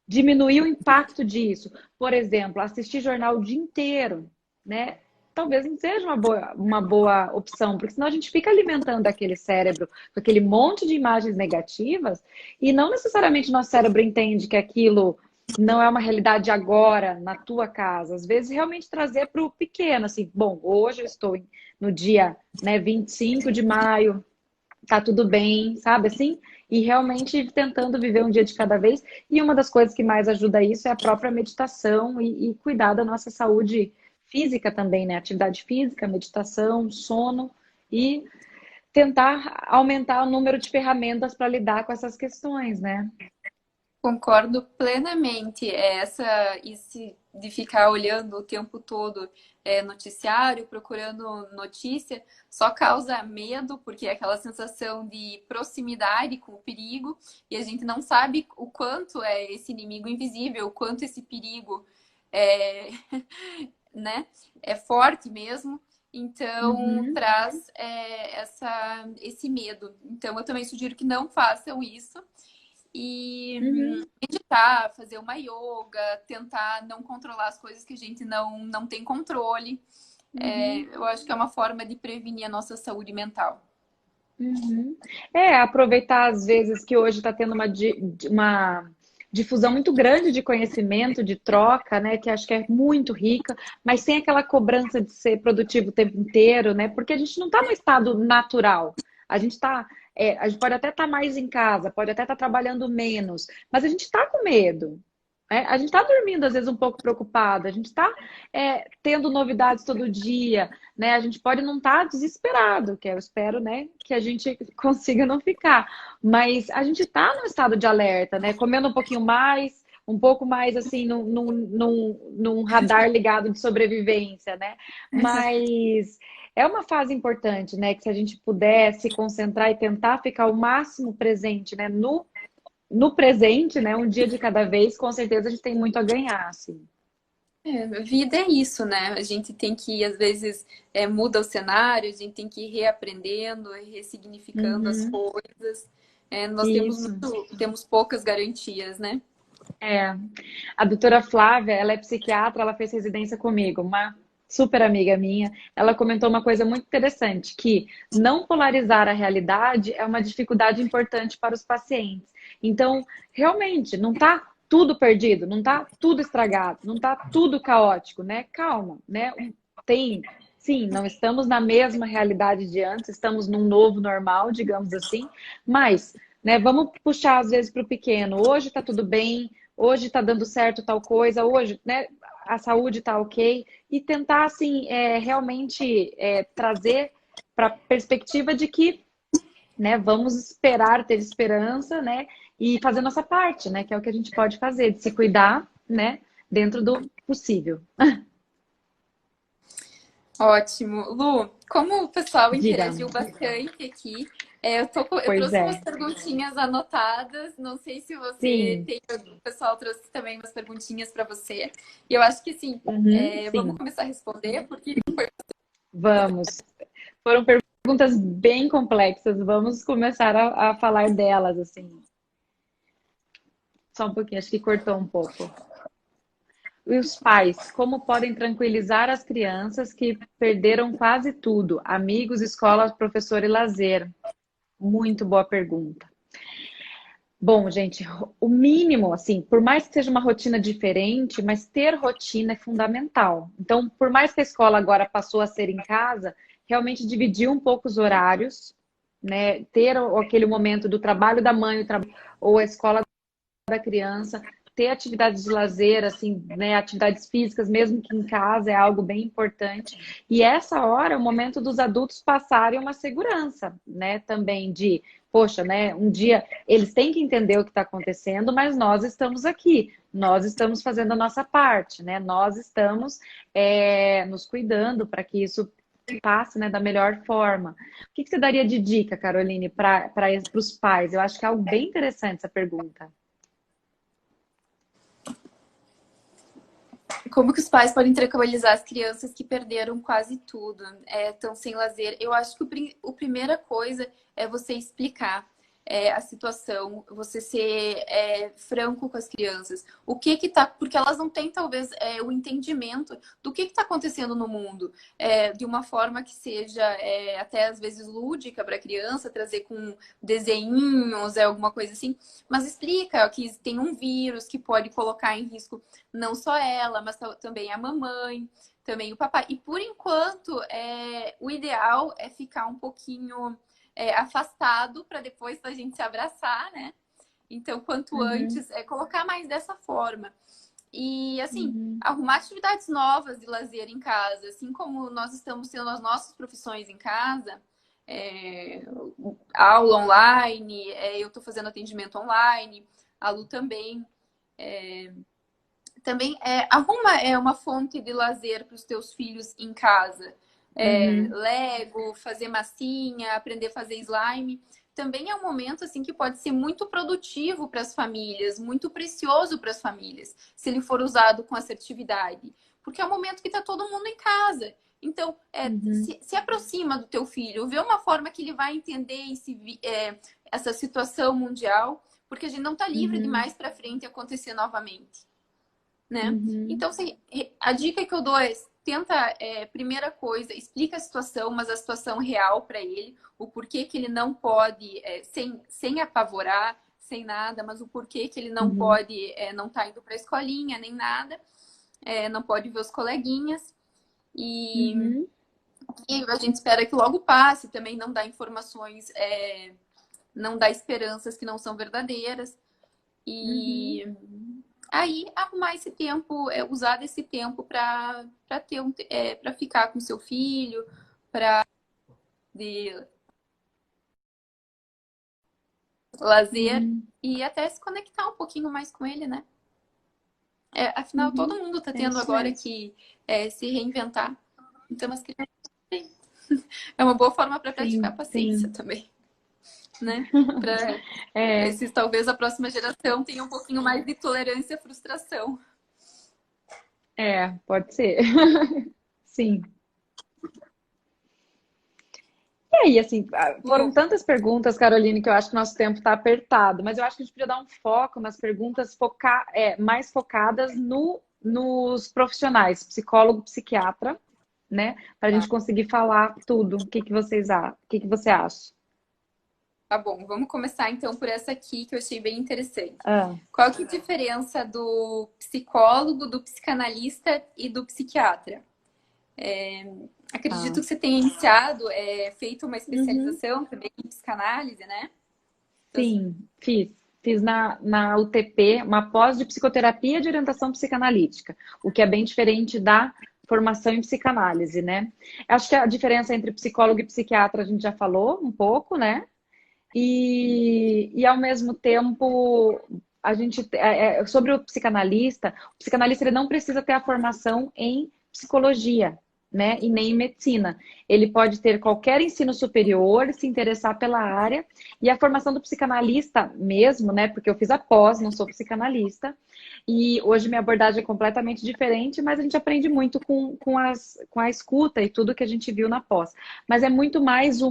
diminuir o impacto disso. Por exemplo, assistir jornal o dia inteiro, né? Talvez não seja uma boa opção, porque senão a gente fica alimentando aquele cérebro com aquele monte de imagens negativas e não necessariamente nosso cérebro entende que aquilo não é uma realidade agora na tua casa. Às vezes, realmente trazer para o pequeno, assim, bom, hoje eu estou no dia, né, 25 de maio, tá tudo bem, sabe assim? E realmente tentando viver um dia de cada vez. E uma das coisas que mais ajuda isso é a própria meditação e cuidar da nossa saúde física também, né? Atividade física, meditação, sono e tentar aumentar o número de ferramentas para lidar com essas questões, né? Concordo plenamente. Essa isso de ficar olhando o tempo todo noticiário, procurando notícia, só causa medo, porque é aquela sensação de proximidade com o perigo, e a gente não sabe o quanto é esse inimigo invisível, o quanto esse perigo é, né, é forte mesmo. Então, Uhum, traz esse medo. Então, eu também sugiro que não façam isso. E uhum. meditar, fazer uma yoga, tentar não controlar as coisas que a gente não tem controle. Uhum, Eu acho que é uma forma de prevenir a nossa saúde mental. uhum. É, aproveitar às vezes que hoje está tendo uma difusão muito grande de conhecimento, de troca, né? Que acho que é muito rica, mas sem aquela cobrança de ser produtivo o tempo inteiro, né? Porque a gente não está no estado natural. A gente está, a gente pode até estar mais em casa, pode até estar trabalhando menos, mas a gente está com medo. A gente está dormindo, às vezes, um pouco preocupado, a gente está tendo novidades todo dia, né? A gente pode não estar desesperado, que eu espero, né, que a gente consiga não ficar. Mas a gente está no estado de alerta, né? Comendo um pouquinho mais, um pouco mais assim, num radar ligado de sobrevivência, né? Mas é uma fase importante, né? Que se a gente puder se concentrar e tentar ficar o máximo presente, né? No presente, né? Um dia de cada vez, com certeza a gente tem muito a ganhar, assim. Vida é isso, né? A gente tem que, às vezes, muda o cenário, a gente tem que ir reaprendendo, ressignificando as Uhum, coisas. Nós isso. temos poucas garantias, né? É. A doutora Flávia, ela é psiquiatra, ela fez residência comigo, uma super amiga minha. Ela comentou uma coisa muito interessante, que não polarizar a realidade é uma dificuldade importante para os pacientes. Então, realmente, não está tudo perdido, não está tudo estragado, não está tudo caótico, né? Calma, né? Sim, não estamos na mesma realidade de antes, estamos num novo normal, digamos assim, mas, né, vamos puxar às vezes para o pequeno. Hoje está tudo bem, hoje está dando certo tal coisa, hoje, né, a saúde está ok, e tentar, assim, realmente trazer para a perspectiva de que, né, vamos esperar, ter esperança, né, e fazer nossa parte, né, que é o que a gente pode fazer, de se cuidar, né, dentro do possível. Ótimo. Lu, como o pessoal Diga. interagiu bastante aqui, eu Pois trouxe umas é. perguntinhas anotadas. Não sei se você Sim. tem, o pessoal trouxe também umas perguntinhas para você. E eu acho que sim. Uhum, Vamos sim. começar a responder, porque Vamos. Foram perguntas bem complexas. Vamos começar a falar delas, assim. Só um pouquinho, acho que cortou um pouco. E os pais, como podem tranquilizar as crianças que perderam quase tudo? Amigos, escola, professor e lazer. Muito boa pergunta. Bom, gente, o mínimo, assim, por mais que seja uma rotina diferente, mas ter rotina é fundamental. Então, por mais que a escola agora passou a ser em casa, realmente dividir um pouco os horários, né? Ter aquele momento do trabalho da mãe, ou a escola da criança, ter atividades de lazer, assim, né, atividades físicas, mesmo que em casa, é algo bem importante. E essa hora é o momento dos adultos passarem uma segurança, né, também de, poxa, né, um dia eles têm que entender o que está acontecendo, mas nós estamos aqui, nós estamos fazendo a nossa parte, né, nós estamos nos cuidando para que isso passe, né, da melhor forma. O que você daria de dica, Caroline, para os pais? Eu acho que é algo bem interessante essa pergunta. como que os pais podem tranquilizar as crianças que perderam quase tudo, estão sem lazer? Eu acho que a primeira coisa é você explicar a situação, você ser franco com as crianças. O que que tá... Porque elas não têm, talvez, o entendimento do que está acontecendo no mundo. De uma forma que seja até, às vezes, lúdica para a criança, trazer com desenhinhos, alguma coisa assim. Mas explica que tem um vírus que pode colocar em risco não só ela, mas também a mamãe, também o papai. E por enquanto, o ideal é ficar um pouquinho afastado para depois a gente se abraçar, né? Então, quanto Uhum, antes, colocar mais dessa forma. E, assim, uhum, arrumar atividades novas de lazer em casa, assim como nós estamos tendo as nossas profissões em casa, é, aula online, eu estou fazendo atendimento online, a Lu também. Também arruma uma fonte de lazer para os teus filhos em casa. uhum, Lego, fazer massinha, aprender a fazer slime. Também é um momento assim que pode ser muito produtivo para as famílias, muito precioso para as famílias, se ele for usado com assertividade. Porque é um momento que está todo mundo em casa. Então, Uhum. se aproxima do teu filho, vê uma forma que ele vai entender essa situação mundial, porque a gente não está livre de Uhum. mais para frente acontecer novamente, né? Uhum. Então, assim, a dica que eu dou é tenta, primeira coisa, explica a situação, mas a situação real para ele, o porquê que ele não pode, sem apavorar, sem nada, mas o porquê que ele não Uhum. pode, não tá indo para a escolinha nem nada, não pode ver os coleguinhas. E, Uhum. e a gente espera que logo passe, também não dá informações, não dá esperanças que não são verdadeiras. Uhum. E aí arrumar esse tempo, usar desse tempo para ter para ficar com seu filho, de lazer Uhum. e até se conectar um pouquinho mais com ele, né? Afinal, todo Uhum. mundo está É tendo isso agora mesmo. que se reinventar. Então, as crianças é uma boa forma para praticar Sim, paciência sim. também, né? Para É, esses, talvez a próxima geração tenha um pouquinho mais de tolerância à frustração. pode ser. Sim. E aí, assim, foram O, tantas perguntas, Caroline, que eu acho que nosso tempo está apertado, mas eu acho que a gente podia dar um foco nas perguntas mais focadas nos profissionais, psicólogo, psiquiatra, né? Para a gente tá, conseguir falar tudo. O que que você acha? tá bom, vamos começar então por essa aqui que eu achei bem interessante. Ah, Qual que é a diferença do psicólogo, do psicanalista e do psiquiatra? Acredito tá. que você tenha iniciado, feito uma Uhum. especialização também em psicanálise, né? Então, Sim, fiz. Fiz na UTP uma pós de psicoterapia de orientação psicanalítica, o que é bem diferente da formação em psicanálise, né? Acho que a diferença entre psicólogo e psiquiatra a gente já falou um pouco, né? E ao mesmo tempo, sobre o psicanalista ele não precisa ter a formação em psicologia, né? E nem em medicina. Ele pode ter qualquer ensino superior, se interessar pela área, e a formação do psicanalista mesmo, né? Porque eu fiz a pós, não sou psicanalista, e hoje minha abordagem é completamente diferente, mas a gente aprende muito com a escuta e tudo que a gente viu na pós. Mas é muito mais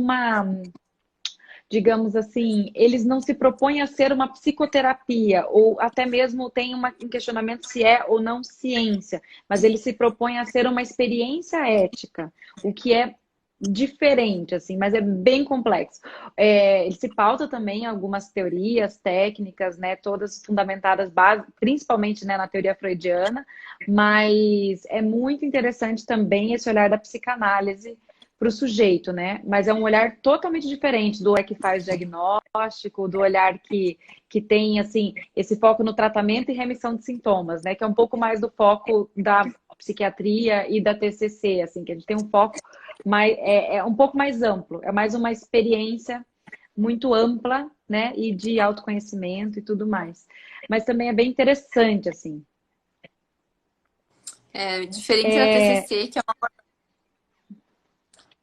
digamos assim, eles não se propõem a ser uma psicoterapia, ou até mesmo tem um questionamento se é ou não ciência, mas eles se propõem a ser uma experiência ética, o que é diferente, assim, mas é bem complexo. Ele se pauta também em algumas teorias, técnicas, né, todas fundamentadas principalmente, né, na teoria freudiana, mas é muito interessante também esse olhar da psicanálise para o sujeito, né? Mas é um olhar totalmente diferente do olhar que faz diagnóstico, do olhar que tem, assim, esse foco no tratamento e remissão de sintomas, né? Que é um pouco mais do foco da psiquiatria e da TCC, assim, que a gente tem um foco é um pouco mais amplo, é mais uma experiência muito ampla, né? E de autoconhecimento e tudo mais. Mas também é bem interessante, assim. diferente da É, TCC, que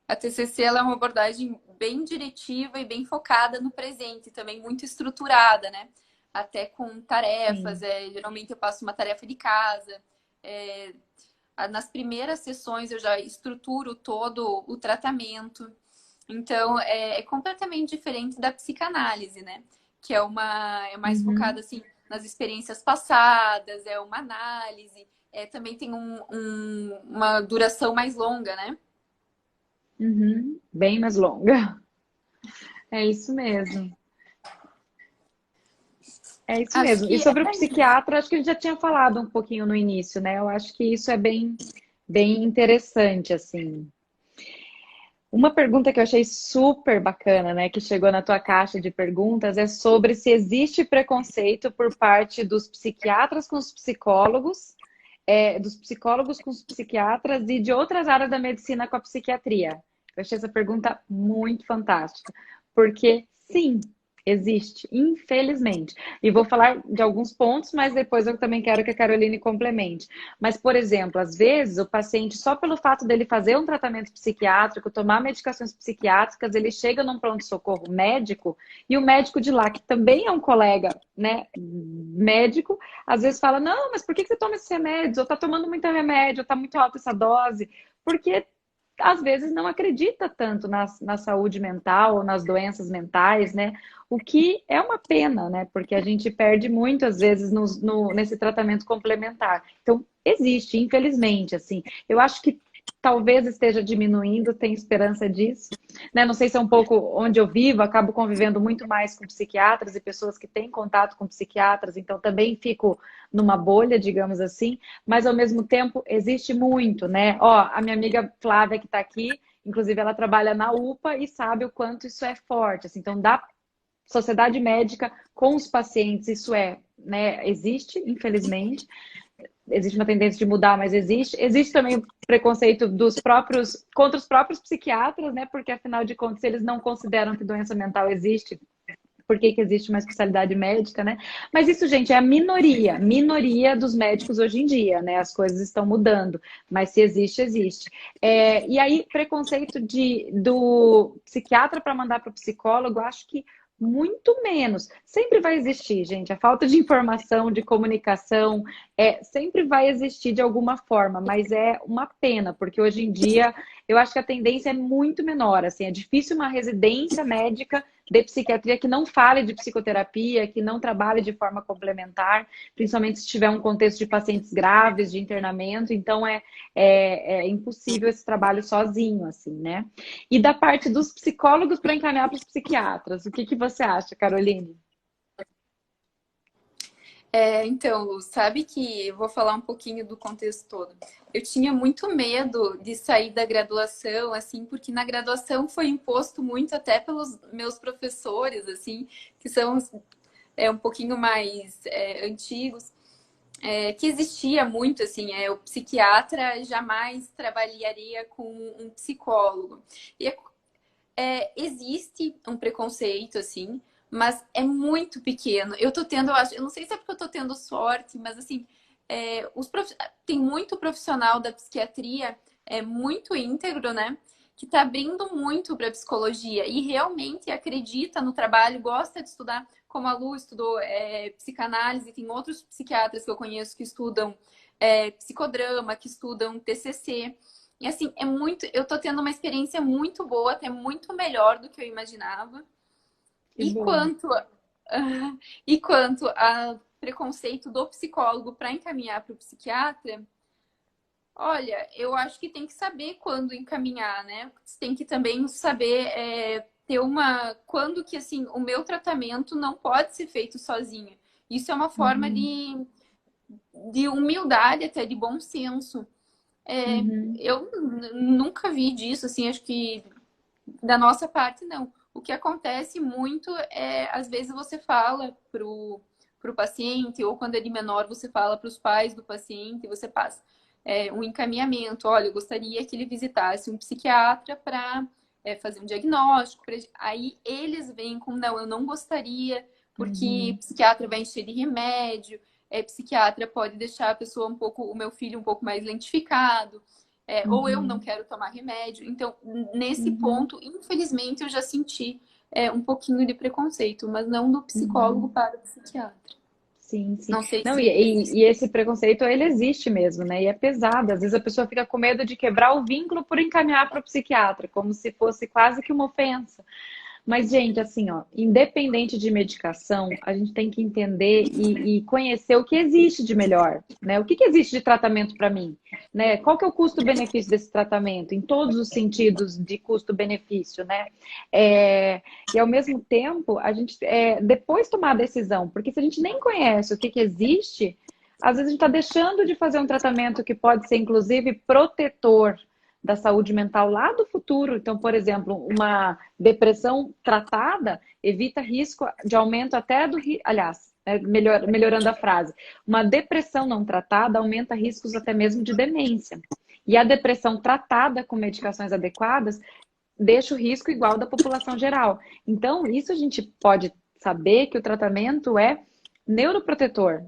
a TCC ela é uma abordagem bem diretiva e bem focada no presente, também muito estruturada, né? Até com tarefas, sim. geralmente eu passo uma tarefa de casa. é, Nas primeiras sessões eu já estruturo todo o tratamento. Então, é completamente diferente da psicanálise, né? Que é mais focada Uhum. assim nas experiências passadas, é uma análise, também tem uma duração mais longa, né? Uhum. Bem mais longa. É isso mesmo. É isso Acho mesmo. E que sobre o psiquiatra, acho que a gente já tinha falado um pouquinho no início, né? Eu acho que isso é bem interessante, assim. Uma pergunta que eu achei super bacana, né, que chegou na tua caixa de perguntas, é sobre se existe preconceito por parte dos psiquiatras com os psicólogos, dos psicólogos com os psiquiatras e de outras áreas da medicina com a psiquiatria. Eu achei essa pergunta muito fantástica, porque sim, existe, infelizmente. E vou falar de alguns pontos, mas depois eu também quero que a Caroline complemente. Mas, por exemplo, às vezes o paciente, só pelo fato dele fazer um tratamento psiquiátrico, tomar medicações psiquiátricas, ele chega num pronto-socorro médico e o médico de lá, que também é um colega, né, médico, às vezes fala: Não, mas por que você toma esses remédios? Ou tá tomando muito remédio, ou tá muito alta essa dose? Porque às vezes não acredita tanto na saúde mental ou nas doenças mentais, né? O que é uma pena, né? Porque a gente perde muito, às vezes, nesse tratamento complementar. Então, existe, infelizmente, assim. Eu acho que talvez esteja diminuindo, tem esperança disso, né? Não sei se é um pouco onde eu vivo, acabo convivendo muito mais com psiquiatras e pessoas que têm contato com psiquiatras, então também fico numa bolha, digamos assim, mas ao mesmo tempo existe muito, né? Ó, a minha amiga Flávia que está aqui, inclusive ela trabalha na UPA e sabe o quanto isso é forte, assim, então da sociedade médica com os pacientes, isso é, né, existe, infelizmente, existe uma tendência de mudar, mas existe. Existe também o preconceito contra os próprios psiquiatras, né? Porque afinal de contas, se eles não consideram que doença mental existe, por que que existe uma especialidade médica, né? Mas isso, gente, é a minoria dos médicos hoje em dia, né? As coisas estão mudando, mas se existe, existe. E aí, preconceito do psiquiatra para mandar para o psicólogo, acho que muito menos. Sempre vai existir, gente. A falta de informação, de comunicação, sempre vai existir de alguma forma, mas é uma pena, porque hoje em dia eu acho que a tendência é muito menor. Assim, é difícil uma residência médica de psiquiatria que não fale de psicoterapia, que não trabalhe de forma complementar, principalmente se tiver um contexto de pacientes graves, de internamento, então é impossível esse trabalho sozinho, assim, né? E da parte dos psicólogos para encaminhar para os psiquiatras, o que você acha, Caroline? Então, sabe que eu vou falar um pouquinho do contexto todo. Eu tinha muito medo de sair da graduação, assim, porque na graduação foi imposto muito até pelos meus professores, assim, que são um pouquinho mais antigos, que existia muito, assim, o psiquiatra jamais trabalharia com um psicólogo. E existe um preconceito, assim, mas é muito pequeno. Eu tô tendo, eu não sei se é porque eu tô tendo sorte, mas assim, tem muito profissional da psiquiatria muito íntegro, né? Que tá abrindo muito para psicologia e realmente acredita no trabalho, gosta de estudar, como a Lu estudou psicanálise, tem outros psiquiatras que eu conheço que estudam psicodrama, que estudam TCC. E assim, eu tô tendo uma experiência muito boa, até muito melhor do que eu imaginava. Que E bom. quanto ao preconceito do psicólogo para encaminhar para o psiquiatra, olha, eu acho que tem que saber quando encaminhar, né? Você tem que também saber ter quando que assim o meu tratamento não pode ser feito sozinho. Isso é uma forma Uhum, de humildade, até de bom senso. uhum, Eu nunca vi disso, assim, acho que da nossa parte, não. O que acontece muito às vezes, você fala pro paciente, ou quando ele é menor, você fala para os pais do paciente, você passa um encaminhamento. Olha, eu gostaria que ele visitasse um psiquiatra para fazer um diagnóstico. Aí eles vêm com, não, eu não gostaria, porque uhum, psiquiatra vai encher de remédio, psiquiatra pode deixar a pessoa o meu filho um pouco mais lentificado ou eu não uhum, quero tomar remédio. Então, nesse uhum, ponto, infelizmente, eu já senti um pouquinho de preconceito, mas não do psicólogo uhum. para o psiquiatra. Sim, sim. Não sei Não, se existe. e esse preconceito, ele existe mesmo, né? E é pesado. Às vezes a pessoa fica com medo de quebrar o vínculo por encaminhar para o psiquiatra, como se fosse quase que uma ofensa. Mas, gente, assim, ó, independente de medicação, a gente tem que entender e conhecer o que existe de melhor, né? O que existe de tratamento para mim, né? Qual que é o custo-benefício desse tratamento, em todos os sentidos de custo-benefício, né? E ao mesmo tempo, a gente depois tomar a decisão, porque se a gente nem conhece o que existe, às vezes a gente está deixando de fazer um tratamento que pode ser, inclusive, protetor da saúde mental lá do futuro. Então, por exemplo, uma depressão tratada evita risco de aumento até aliás, melhorando a frase, uma depressão não tratada aumenta riscos até mesmo de demência. E a depressão tratada com medicações adequadas deixa o risco igual da população geral. Então, isso a gente pode saber que o tratamento é neuroprotetor,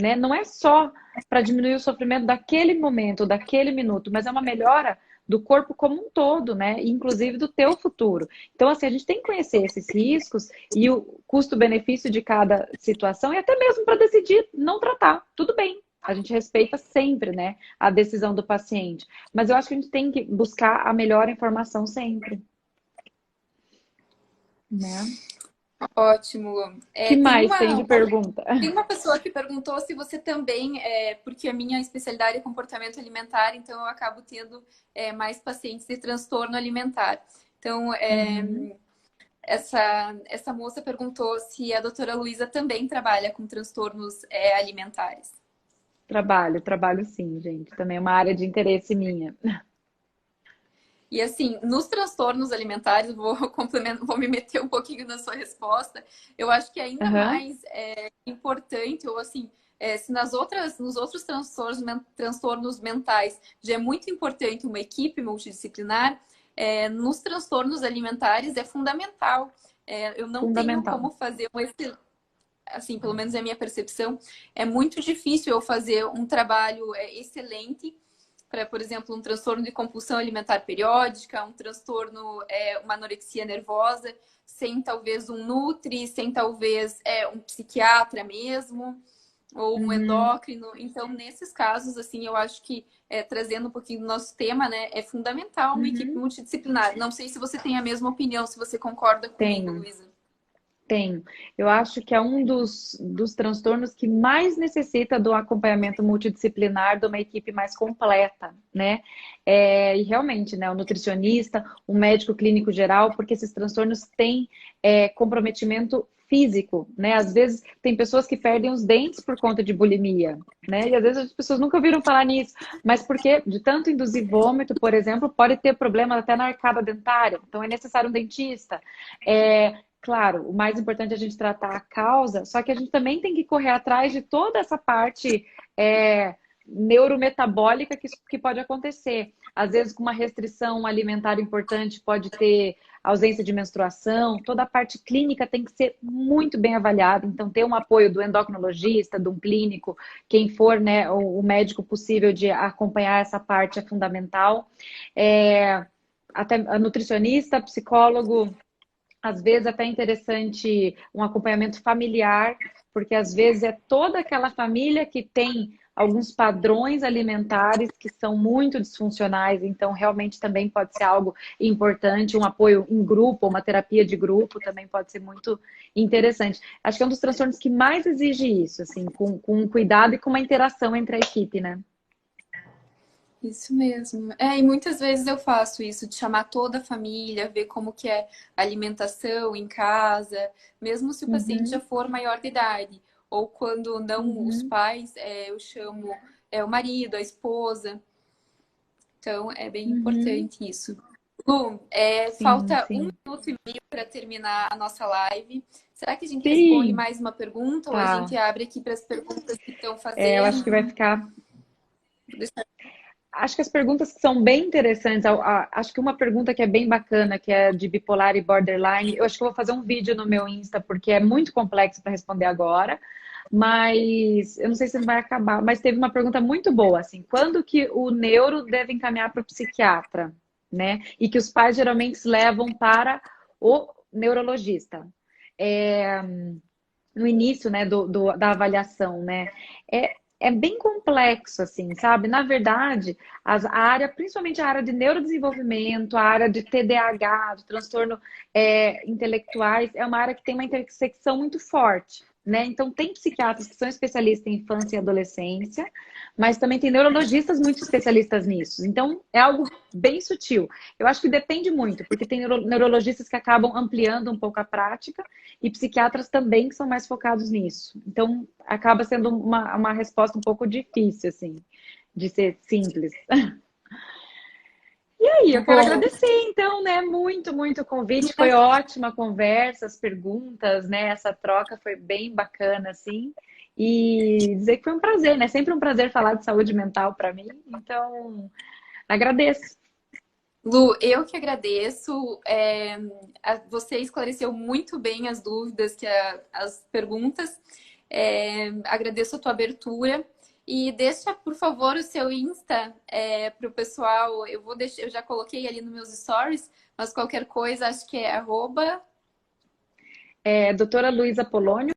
né? Não é só para diminuir o sofrimento daquele momento, daquele minuto, mas é uma melhora do corpo como um todo, né? Inclusive do teu futuro. Então, assim, a gente tem que conhecer esses riscos e o custo-benefício de cada situação e até mesmo para decidir não tratar. Tudo bem, A gente respeita sempre, né, a decisão do paciente. Mas eu acho que a gente tem que buscar a melhor informação sempre, né? Ótimo, Lu. Que mais tem de pergunta? Tem uma pessoa que perguntou se você também, porque a minha especialidade é comportamento alimentar, então eu acabo tendo mais pacientes de transtorno alimentar. Então, Uhum. essa moça perguntou se a doutora Luísa também trabalha com transtornos alimentares. Trabalho sim, gente. Também é uma área de interesse minha. E assim, nos transtornos alimentares, vou me meter um pouquinho na sua resposta. Eu acho que ainda Aham. mais importante, ou assim, se nos outros transtornos mentais já é muito importante uma equipe multidisciplinar, nos transtornos alimentares é fundamental. Eu não tenho Fundamental. como fazer assim, pelo menos é a minha percepção, é muito difícil eu fazer um trabalho excelente para, por exemplo, um transtorno de compulsão alimentar periódica, um transtorno, uma anorexia nervosa, sem talvez um nutri, sem talvez um psiquiatra mesmo, ou um Uhum. endócrino. Então, nesses casos, assim, eu acho que, trazendo um pouquinho do nosso tema, né, é fundamental uma equipe Uhum. multidisciplinar. Não sei se você tem a mesma opinião, se você concorda comigo, Tenho. Luísa. Tenho. Eu acho que é um dos transtornos que mais necessita do acompanhamento multidisciplinar de uma equipe mais completa, né? E realmente, né, o nutricionista, o médico clínico geral, porque esses transtornos têm comprometimento físico, né? Às vezes tem pessoas que perdem os dentes por conta de bulimia, né? E às vezes as pessoas nunca ouviram falar nisso, mas porque de tanto induzir vômito, por exemplo, pode ter problemas até na arcada dentária, então é necessário um dentista. Claro, o mais importante é a gente tratar a causa, só que a gente também tem que correr atrás de toda essa parte neurometabólica que pode acontecer. Às vezes, com uma restrição alimentar importante, pode ter ausência de menstruação, toda a parte clínica tem que ser muito bem avaliada. Então, ter um apoio do endocrinologista, de um clínico, quem for, né, o médico possível de acompanhar essa parte é fundamental. Até a nutricionista, psicólogo. Às vezes até é interessante um acompanhamento familiar, porque às vezes é toda aquela família que tem alguns padrões alimentares que são muito disfuncionais, então realmente também pode ser algo importante, um apoio em grupo, uma terapia de grupo também pode ser muito interessante. Acho que é um dos transtornos que mais exige isso, assim, com um cuidado e com uma interação entre a equipe, né? Isso mesmo. E muitas vezes eu faço isso, de chamar toda a família, ver como que é a alimentação em casa, mesmo se o paciente já Uhum, for maior de idade. Ou quando não os uhum, pais, eu chamo o marido, a esposa. Então, é bem uhum. importante isso. Lu, Sim, falta um sim. minuto e meio para terminar a nossa live. Será que a gente responde Sim, mais uma pergunta ou a gente tá. abre aqui para as perguntas que estão Eu acho que vai fazendo? ficar. Acho que as perguntas que são bem interessantes, acho que uma pergunta que é bem bacana, que é de bipolar e borderline, eu acho que eu vou fazer um vídeo no meu Insta, porque é muito complexo para responder agora, mas eu não sei se não vai acabar, mas teve uma pergunta muito boa, assim, quando que o neuro deve encaminhar para o psiquiatra, né? E que os pais geralmente levam para o neurologista. É, no início, né, da avaliação, né? É bem complexo, assim, sabe? Na verdade, a área, principalmente a área de neurodesenvolvimento, a área de TDAH, de transtorno intelectuais, é uma área que tem uma intersecção muito forte, né? Então, tem psiquiatras que são especialistas em infância e adolescência, mas também tem neurologistas muito especialistas nisso. Então, é algo bem sutil. Eu acho que depende muito, porque tem neurologistas que acabam ampliando um pouco a prática, e psiquiatras também que são mais focados nisso. Então, acaba sendo uma resposta um pouco difícil, assim, de ser simples. E aí, eu quero Bom, agradecer, então, né? Muito, muito o convite. Foi ótima a conversa, as perguntas, né? Essa troca foi bem bacana, assim. E dizer que foi um prazer, né? Sempre um prazer falar de saúde mental para mim. Então, agradeço. Lu, eu que agradeço. Você esclareceu muito bem as dúvidas, as perguntas. Agradeço a tua abertura. E deixa, por favor, o seu Insta para o pessoal. Eu vou deixar, eu já coloquei ali nos meus stories, mas qualquer coisa, acho que é arroba. Doutora Luísa Polônio.